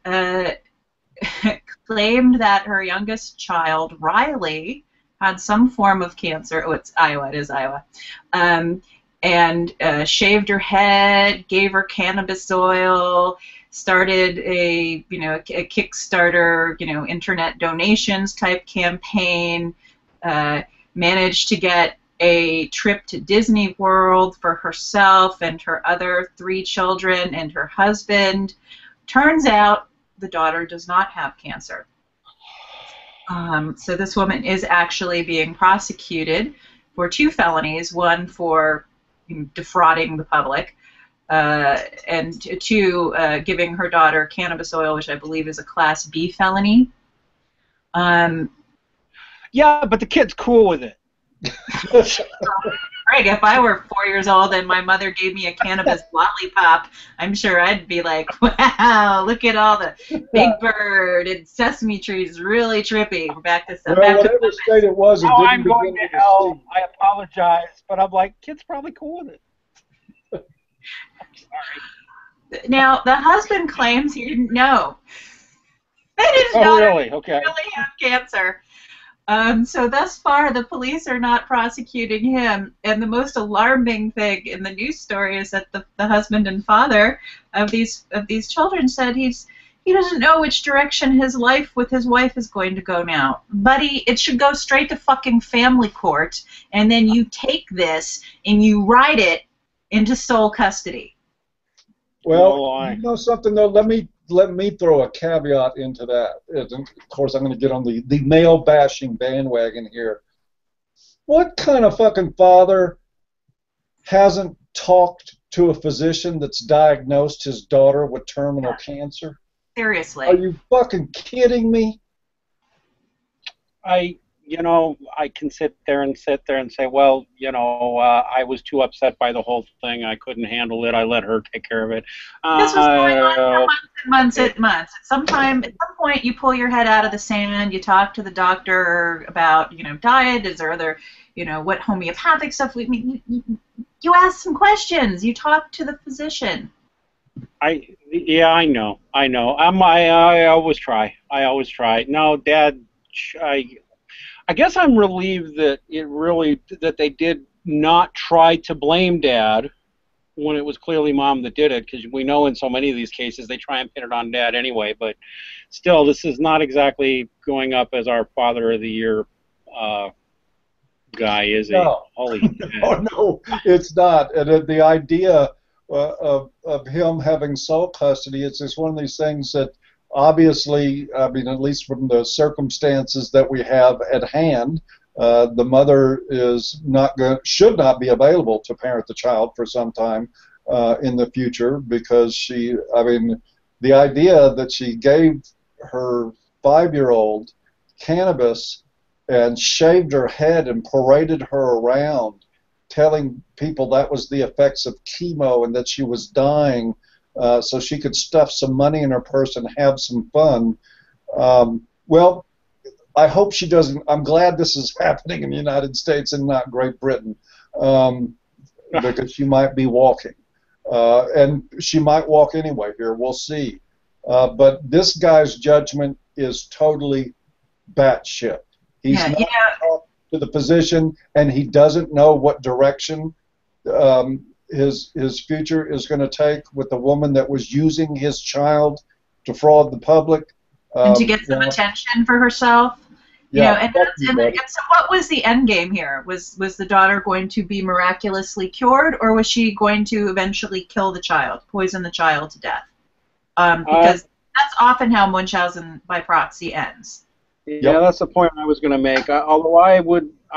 [SPEAKER 3] claimed that her youngest child, Riley, had some form of cancer. Oh, it's Iowa. It is Iowa. And shaved her head, gave her cannabis oil, started a Kickstarter, internet donations type campaign, managed to get a trip to Disney World for herself and her other 3 children and her husband. Turns out the daughter does not have cancer. So this woman is actually being prosecuted for 2 felonies, one for defrauding the public, and 2, giving her daughter cannabis oil, which I believe is a Class B felony.
[SPEAKER 1] Yeah, but the kid's cool with it.
[SPEAKER 3] Greg, if I were 4 years old and my mother gave me a cannabis lollipop, I'm sure I'd be like, wow, look at all the Big Bird and Sesame Trees, really trippy. We're back to
[SPEAKER 2] whatever state it was,
[SPEAKER 1] now I'm going to hell. I apologize, but I'm like, kid's probably cool with it.
[SPEAKER 3] Sorry. Now, the husband claims he didn't know that his daughter really have cancer. So thus far, the police are not prosecuting him, and the most alarming thing in the news story is that the husband and father of these children said he's he doesn't know which direction his life with his wife is going to go now. Buddy, it should go straight to fucking family court, and then you take this and you ride it into sole custody.
[SPEAKER 2] Well, you know something though. Let me throw a caveat into that. And of course, I'm going to get on the male bashing bandwagon here. What kind of fucking father hasn't talked to a physician that's diagnosed his daughter with terminal cancer?
[SPEAKER 3] Seriously.
[SPEAKER 2] Are you fucking kidding me?
[SPEAKER 1] I can sit there and say, well, I was too upset by the whole thing. I couldn't handle it. I let her take care of it.
[SPEAKER 3] This was going on for months and months. At some point, you pull your head out of the sand. You talk to the doctor about, diet. Is there other, what homeopathic stuff? You ask some questions. You talk to the physician.
[SPEAKER 1] I know. I always try. No, Dad, I guess I'm relieved that they did not try to blame Dad when it was clearly Mom that did it, because we know in so many of these cases they try and pin it on Dad anyway. But still, this is not exactly going up as our Father of the Year guy, is he?
[SPEAKER 2] No.
[SPEAKER 1] Holy
[SPEAKER 2] no, it's not. And the idea of him having sole custody, it's just one of these things that obviously, I mean, at least from the circumstances that we have at hand, the mother should not be available to parent the child for some time in the future, because the idea that she gave her 5-year-old cannabis and shaved her head and paraded her around, telling people that was the effects of chemo and that she was dying, so she could stuff some money in her purse and have some fun. Well, I hope she doesn't. I'm glad this is happening in the United States and not Great Britain, because she might be walking. And she might walk anyway here. We'll see. But this guy's judgment is totally batshit. He's not talked to the physician, and he doesn't know what direction his future is going to take with the woman that was using his child to fraud the public.
[SPEAKER 3] And to get some attention for herself.
[SPEAKER 2] Yeah,
[SPEAKER 3] so what was the end game here? Was the daughter going to be miraculously cured, or was she going to eventually kill the child, poison the child to death? Because that's often how Munchausen by proxy ends.
[SPEAKER 1] Yeah, that's the point I was going to make. Although I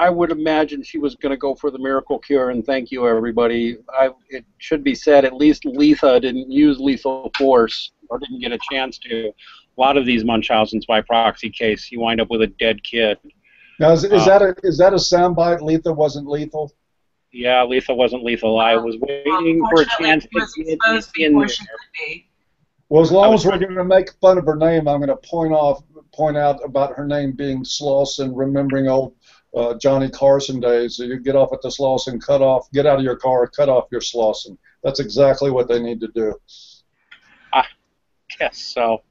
[SPEAKER 1] would imagine she was going to go for the miracle cure, and thank you, everybody. It should be said, at least Letha didn't use lethal force, or didn't get a chance to. A lot of these Munchausens by proxy case, you wind up with a dead kid.
[SPEAKER 2] Now, is that a soundbite? Letha wasn't lethal?
[SPEAKER 1] Yeah, Letha wasn't lethal. I was waiting for a chance to get in there.
[SPEAKER 2] Well, as long as we're going to make fun of her name, I'm going to point out about her name being Slauson, remembering old Johnny Carson days. So you get off at the Slauson, get out of your car, cut off your Slauson. That's exactly what they need to do.
[SPEAKER 1] I guess so.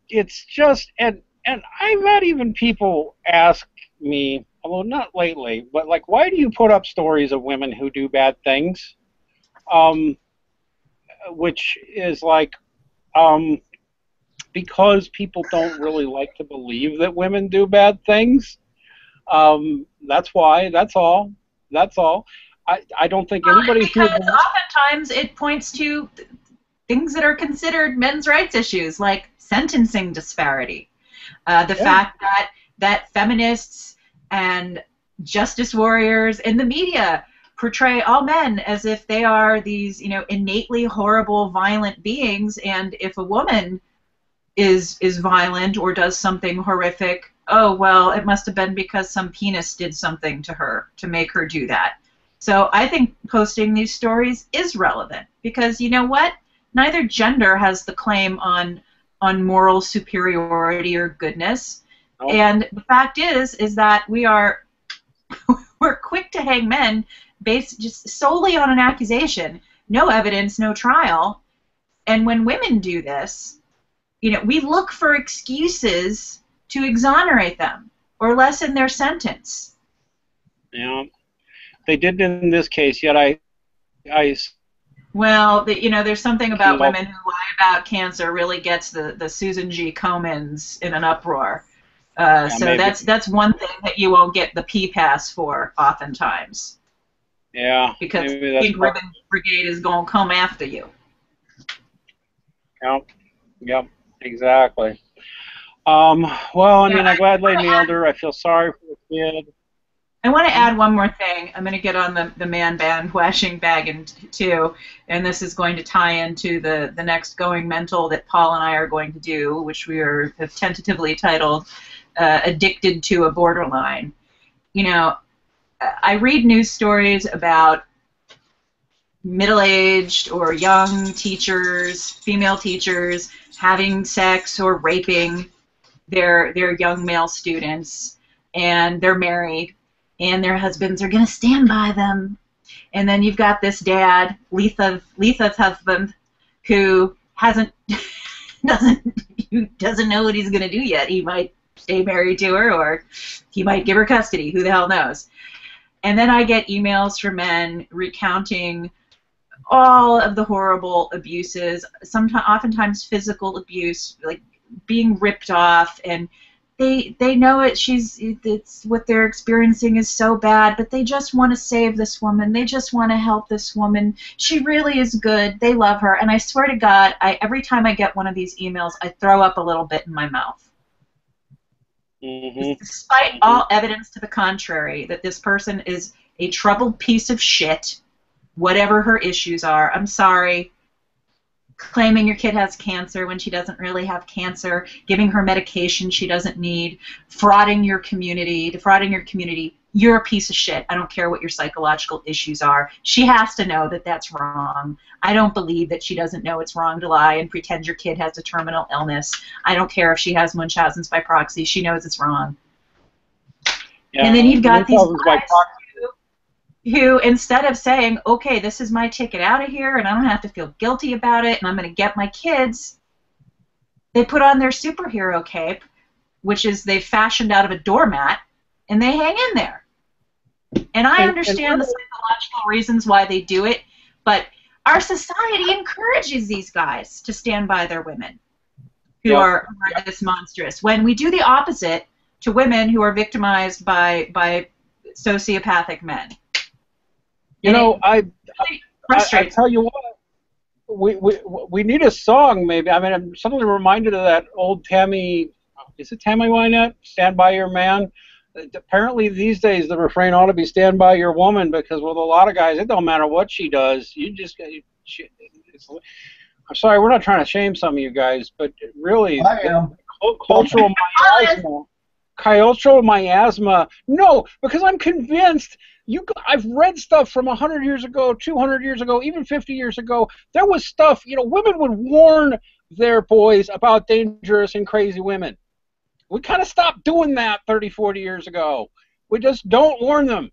[SPEAKER 1] It's just, and I've had even people ask me, although not lately, but like, why do you put up stories of women who do bad things? Which is like, because people don't really like to believe that women do bad things. That's why. That's all. I don't think anybody here.
[SPEAKER 3] Oftentimes it points to things that are considered men's rights issues, like sentencing disparity. The fact that feminists and justice warriors in the media portray all men as if they are these, innately horrible, violent beings, and if a woman is violent or does something horrific, oh, well, it must have been because some penis did something to her to make her do that. So I think posting these stories is relevant, because you know what? Neither gender has the claim on moral superiority or goodness. Oh. And the fact is that we're quick to hang men based just solely on an accusation, no evidence, no trial. And when women do this, we look for excuses to exonerate them or lessen their sentence.
[SPEAKER 1] Yeah, they did in this case. Yet I
[SPEAKER 3] well, there's something about women who lie about cancer really gets the Susan G. Komens in an uproar. So
[SPEAKER 1] maybe.
[SPEAKER 3] that's one thing that you won't get the P-pass for oftentimes.
[SPEAKER 1] Yeah.
[SPEAKER 3] Because
[SPEAKER 1] maybe
[SPEAKER 3] the
[SPEAKER 1] that's
[SPEAKER 3] Pink Ribbon Brigade is going to come after you.
[SPEAKER 1] Yep, exactly. Well, I mean, I'm glad they nailed her. I feel sorry for the kid.
[SPEAKER 3] I want to add one more thing. I'm going to get on the man bandwagon too, and this is going to tie into the next Going Mental that Paul and I are going to do, which we have tentatively titled Addicted to a Borderline. You know, I read news stories about middle-aged or young teachers, female teachers, having sex or raping their young male students, and they're married, and their husbands are going to stand by them. And then you've got this dad, Letha's husband, who doesn't know what he's going to do yet. He might stay married to her, or he might give her custody. Who the hell knows? And then I get emails from men recounting all of the horrible abuses, oftentimes physical abuse, like being ripped off, and they know it's what they're experiencing is so bad, but they just want to save this woman. They just want to help this woman. She really is good. They love her. And I swear to God, every time I get one of these emails, I throw up a little bit in my mouth. Mm-hmm. Despite all evidence to the contrary, that this person is a troubled piece of shit, whatever her issues are. I'm sorry. Claiming your kid has cancer when she doesn't really have cancer, giving her medication she doesn't need, defrauding your community, you're a piece of shit. I don't care what your psychological issues are. She has to know that that's wrong. I don't believe that she doesn't know it's wrong to lie and pretend your kid has a terminal illness. I don't care if she has Munchausen's by proxy. She knows it's wrong. Yeah, and then you've got these guys who, instead of saying, okay, this is my ticket out of here and I don't have to feel guilty about it and I'm going to get my kids, they put on their superhero cape, which is they've fashioned out of a doormat, and they hang in there. And I understand the psychological reasons why they do it, but our society encourages these guys to stand by their women who are this monstrous, when we do the opposite to women who are victimized by sociopathic men.
[SPEAKER 1] You know, I tell you what, we need a song maybe. I mean, I'm suddenly reminded of that old Tammy, is it Tammy Wynette? Stand by your man. Apparently these days the refrain ought to be stand by your woman, because with a lot of guys, it don't matter what she does. You just, I'm sorry, we're not trying to shame some of you guys, but really,
[SPEAKER 2] I am.
[SPEAKER 1] Cultural miasma. No, because I'm convinced. I've read stuff from 100 years ago, 200 years ago, even 50 years ago. There was stuff, women would warn their boys about dangerous and crazy women. We kind of stopped doing that 30, 40 years ago. We just don't warn them.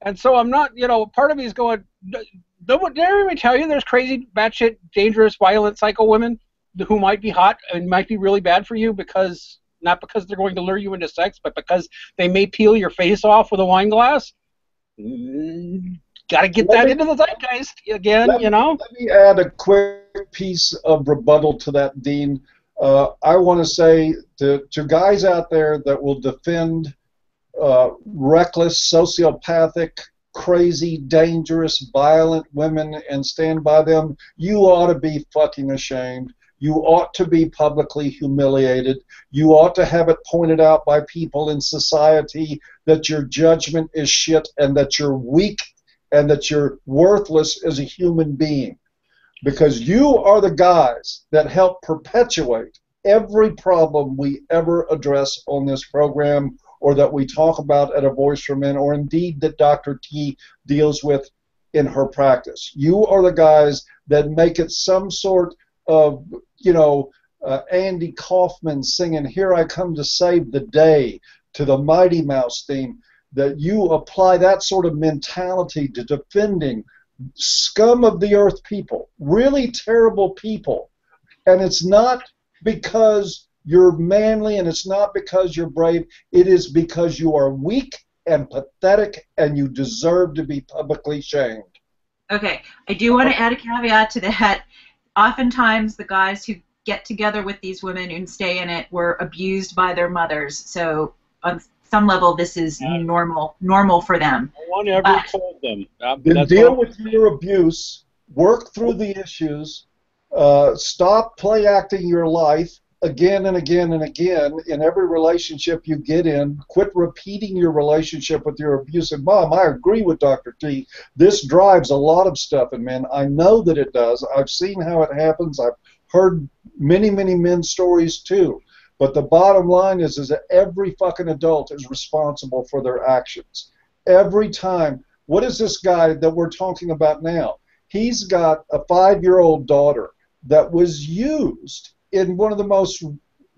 [SPEAKER 1] And so I'm not, part of me is going, did I ever tell you there's crazy, batshit, dangerous, violent, psycho women who might be hot and might be really bad for you not because they're going to lure you into sex, but because they may peel your face off with a wine glass? Got to get that into the zeitgeist again, Let
[SPEAKER 2] me add a quick piece of rebuttal to that, Dean. I want to say to guys out there that will defend reckless, sociopathic, crazy, dangerous, violent women and stand by them, you ought to be fucking ashamed. You ought to be publicly humiliated. You ought to have it pointed out by people in society that your judgment is shit and that you're weak and that you're worthless as a human being. Because you are the guys that help perpetuate every problem we ever address on this program, or that we talk about at A Voice for Men, or indeed that Dr. T deals with in her practice. You are the guys that make it some sort of, Andy Kaufman singing "Here I Come to Save the Day" to the Mighty Mouse theme, that you apply that sort of mentality to defending scum of the earth people, really terrible people. And it's not because you're manly and it's not because you're brave. It is because you are weak and pathetic and you deserve to be publicly shamed.
[SPEAKER 3] Okay, I do want to add a caveat to that. oftentimes the guys who get together with these women and stay in it were abused by their mothers. So on some level, this is normal for them.
[SPEAKER 1] No one ever told them.
[SPEAKER 2] Then deal with your abuse, work through the issues, stop play acting your life again and again and again in every relationship you get in. Quit repeating your relationship with your abusive mom. I agree with Dr. T. This drives a lot of stuff in men. I know that it does. I've seen how it happens. I've heard many, many men's stories too. But the bottom line is that every fucking adult is responsible for their actions. Every time. What is this guy that we're talking about now? He's got a 5-year-old daughter that was used in one of the most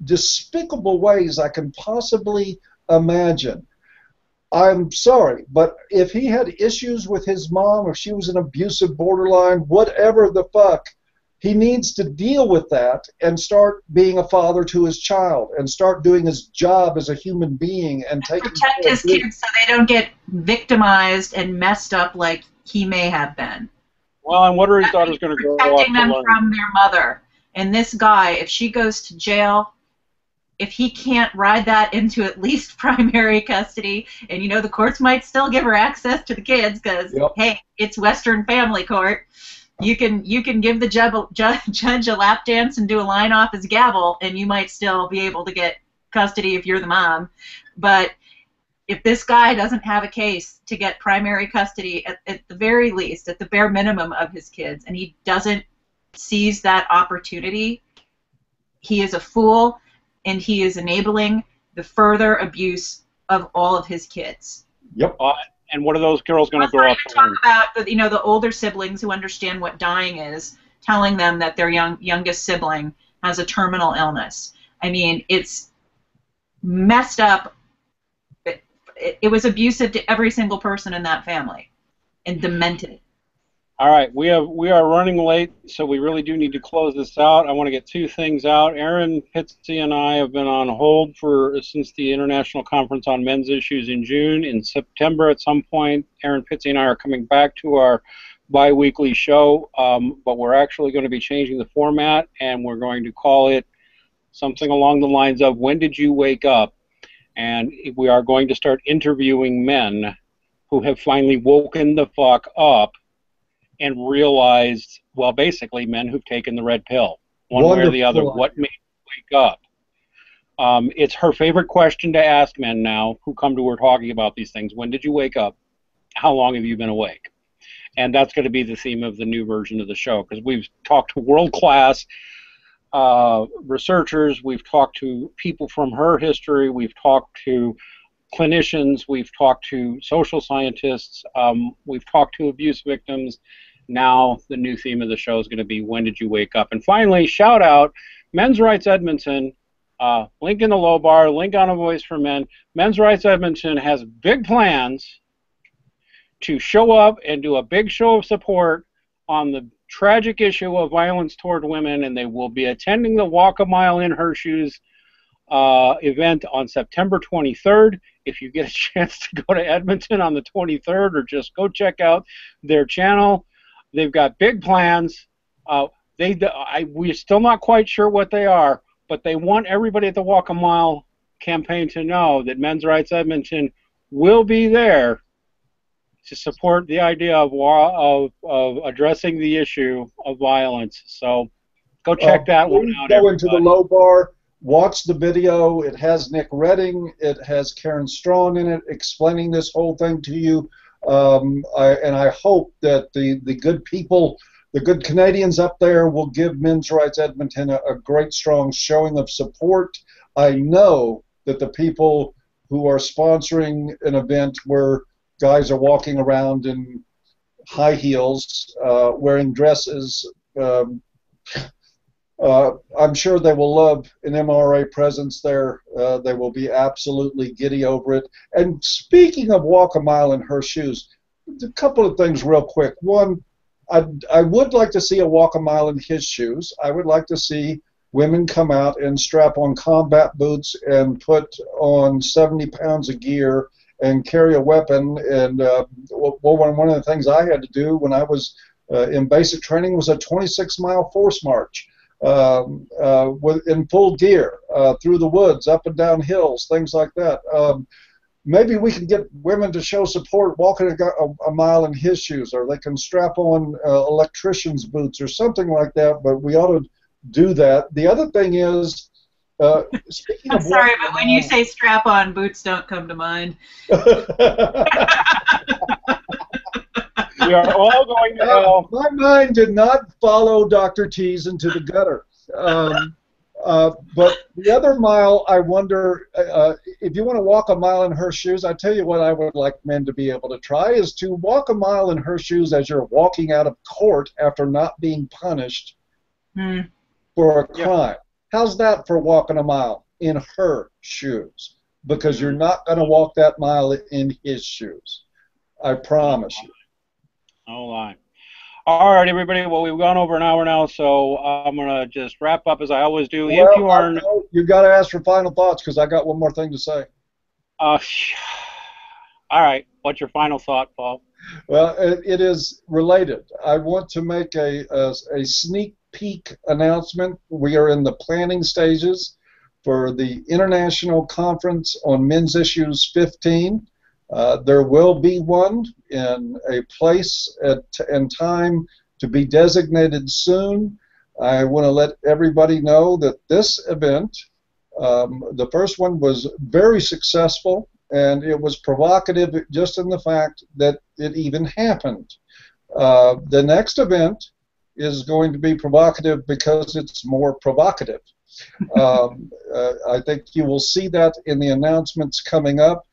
[SPEAKER 2] despicable ways I can possibly imagine. I'm sorry, but if he had issues with his mom, if she was an abusive borderline, whatever the fuck, he needs to deal with that and start being a father to his child and start doing his job as a human being and
[SPEAKER 3] protect his kids so they don't get victimized and messed up like he may have been.
[SPEAKER 1] Well, and what are his daughters going to grow up to learn?
[SPEAKER 3] Protecting them from their mother. And this guy, if she goes to jail, if he can't ride that into at least primary custody, and you know the courts might still give her access to the kids because, hey, it's Western family court. You can give the judge a lap dance and do a line off his gavel, and you might still be able to get custody if you're the mom. But if this guy doesn't have a case to get primary custody at the very least, at the bare minimum of his kids, and he doesn't seize that opportunity, he is a fool, and he is enabling the further abuse of all of his kids.
[SPEAKER 2] Yep.
[SPEAKER 1] And what are those girls going to grow up to learn?
[SPEAKER 3] Talk about the older siblings who understand what dying is, telling them that their youngest sibling has a terminal illness. I mean, it's messed up. It was abusive to every single person in that family, and demented.
[SPEAKER 1] All right, we are running late, so we really do need to close this out. I want to get 2 things out. Aaron Pitsy and I have been on hold since the International Conference on Men's Issues in June. In September, at some point, Aaron Pitsy and I are coming back to our bi-weekly show, but we're actually going to be changing the format, and we're going to call it something along the lines of "When Did You Wake Up?" And we are going to start interviewing men who have finally woken the fuck up and realized, well, basically men who've taken the red pill, one way or the other. What made you wake up? It's her favorite question to ask men now who come to her talking about these things. When did you wake up? How long have you been awake? And that's going to be the theme of the new version of the show, because we've talked to world-class researchers, we've talked to people from her history, we've talked to clinicians, we've talked to social scientists, we've talked to abuse victims. Now the new theme of the show is going to be when did you wake up? And finally, shout out Men's Rights Edmonton, link in the low bar, link on A Voice for Men. Men's Rights Edmonton has big plans to show up and do a big show of support on the tragic issue of violence toward women, and they will be attending the Walk a Mile in Her Shoes event on September 23rd. If you get a chance to go to Edmonton on the 23rd, or just go check out their channel, they've got big plans. We're still not quite sure what they are, but they want everybody at the Walk a Mile campaign to know that Men's Rights Edmonton will be there to support the idea of addressing the issue of violence. So go check that one out.
[SPEAKER 2] Go into the low bar. Watch the video. It has Nick Redding. It has Karen Strawn in it explaining this whole thing to you. And I hope that the good people, the good Canadians up there, will give Men's Rights Edmonton a great, strong showing of support. I know that the people who are sponsoring an event where guys are walking around in high heels, wearing dresses, I'm sure they will love an MRA presence there. They will be absolutely giddy over it. And speaking of Walk a Mile in Her Shoes, a couple of things real quick. One, I would like to see a Walk a Mile in his shoes. I would like to see women come out and strap on combat boots and put on 70 pounds of gear and carry a weapon. And one of the things I had to do when I was in basic training was a 26-mile force march in full gear through the woods, up and down hills, things like that. Maybe we can get women to show support walking a mile in his shoes, or they can strap on electrician's boots or something like that, but we ought to do that. The other thing is, speaking
[SPEAKER 3] I'm
[SPEAKER 2] of
[SPEAKER 3] sorry, but when you say strap on, boots don't come to mind.
[SPEAKER 1] We are all going to hell.
[SPEAKER 2] My mind did not follow Dr. T's into the gutter. But the other mile, I wonder, if you want to walk a mile in her shoes, I tell you what I would like men to be able to try is to walk a mile in her shoes as you're walking out of court after not being punished for a crime. How's that for walking a mile in her shoes? Because you're not going to walk that mile in his shoes. I promise you.
[SPEAKER 1] No lie. All right, everybody. Well, we've gone over an hour now, so I'm going to just wrap up as I always do.
[SPEAKER 2] Well,
[SPEAKER 1] if you are...
[SPEAKER 2] you got to ask for final thoughts because I got one more thing to say.
[SPEAKER 1] All right. What's your final thought, Paul?
[SPEAKER 2] Well, it is related. I want to make a sneak peek announcement. We are in the planning stages for the International Conference on Men's Issues 15. There will be one in a place and time to be designated soon. I want to let everybody know that this event, the first one, was very successful, and it was provocative just in the fact that it even happened. The next event is going to be provocative because it's more provocative. I think you will see that in the announcements coming up.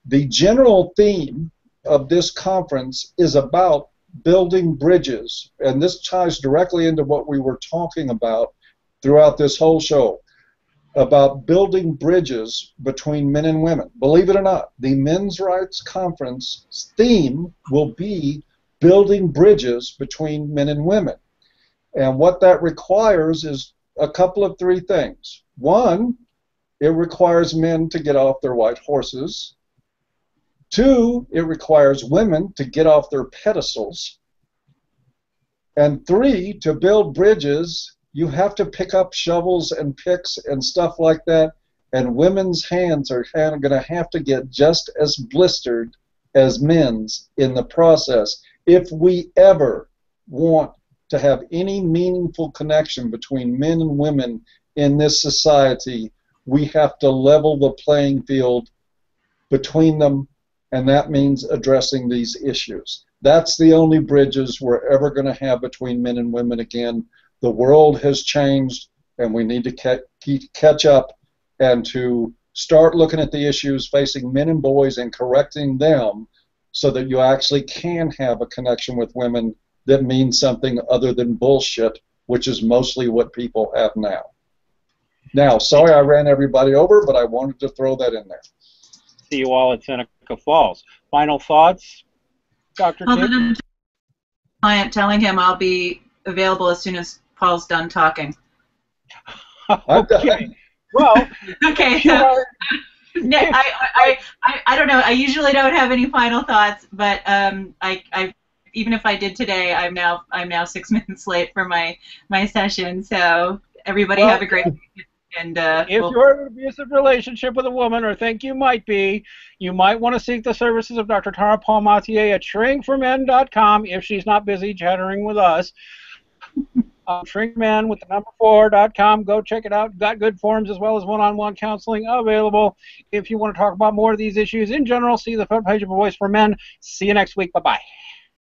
[SPEAKER 2] The general theme of this conference is about building bridges, and this ties directly into what we were talking about throughout this whole show, about building bridges between men and women. Believe it or not, the Men's Rights Conference theme will be building bridges between men and women. And what that requires is a couple of three things. One, it requires men to get off their white horses. Two, it requires women to get off their pedestals. And three, to build bridges, you have to pick up shovels and picks and stuff like that, and women's hands are going to have to get just as blistered as men's in the process. If we ever want to have any meaningful connection between men and women in this society, we have to level the playing field between them, and that means addressing these issues. That's the only bridges we're ever going to have between men and women again. The world has changed, and we need to catch up and to start looking at the issues facing men and boys and correcting them so that you actually can have a connection with women that means something other than bullshit, which is mostly what people have now. Now, sorry I ran everybody over, but I wanted to throw that in there.
[SPEAKER 1] See you all at Seneca Falls. Final thoughts, Dr. T?
[SPEAKER 3] Client telling him I'll be available as soon as Paul's done talking.
[SPEAKER 1] Okay. Well.
[SPEAKER 3] Okay. So, I don't know. I usually don't have any final thoughts, but I even if I did today, I'm now 6 minutes late for my session. So everybody have a great weekend. And
[SPEAKER 1] if you're in an abusive relationship with a woman, or think you might be, you might want to seek the services of Dr. Tara Palmatier at shrinkformen.com if she's not busy chattering with us. Shrinkmen with the number 4.com. Go check it out. Got good forums as well as one-on-one counseling available. If you want to talk about more of these issues in general, see the front page of A Voice for Men. See you next week. Bye-bye.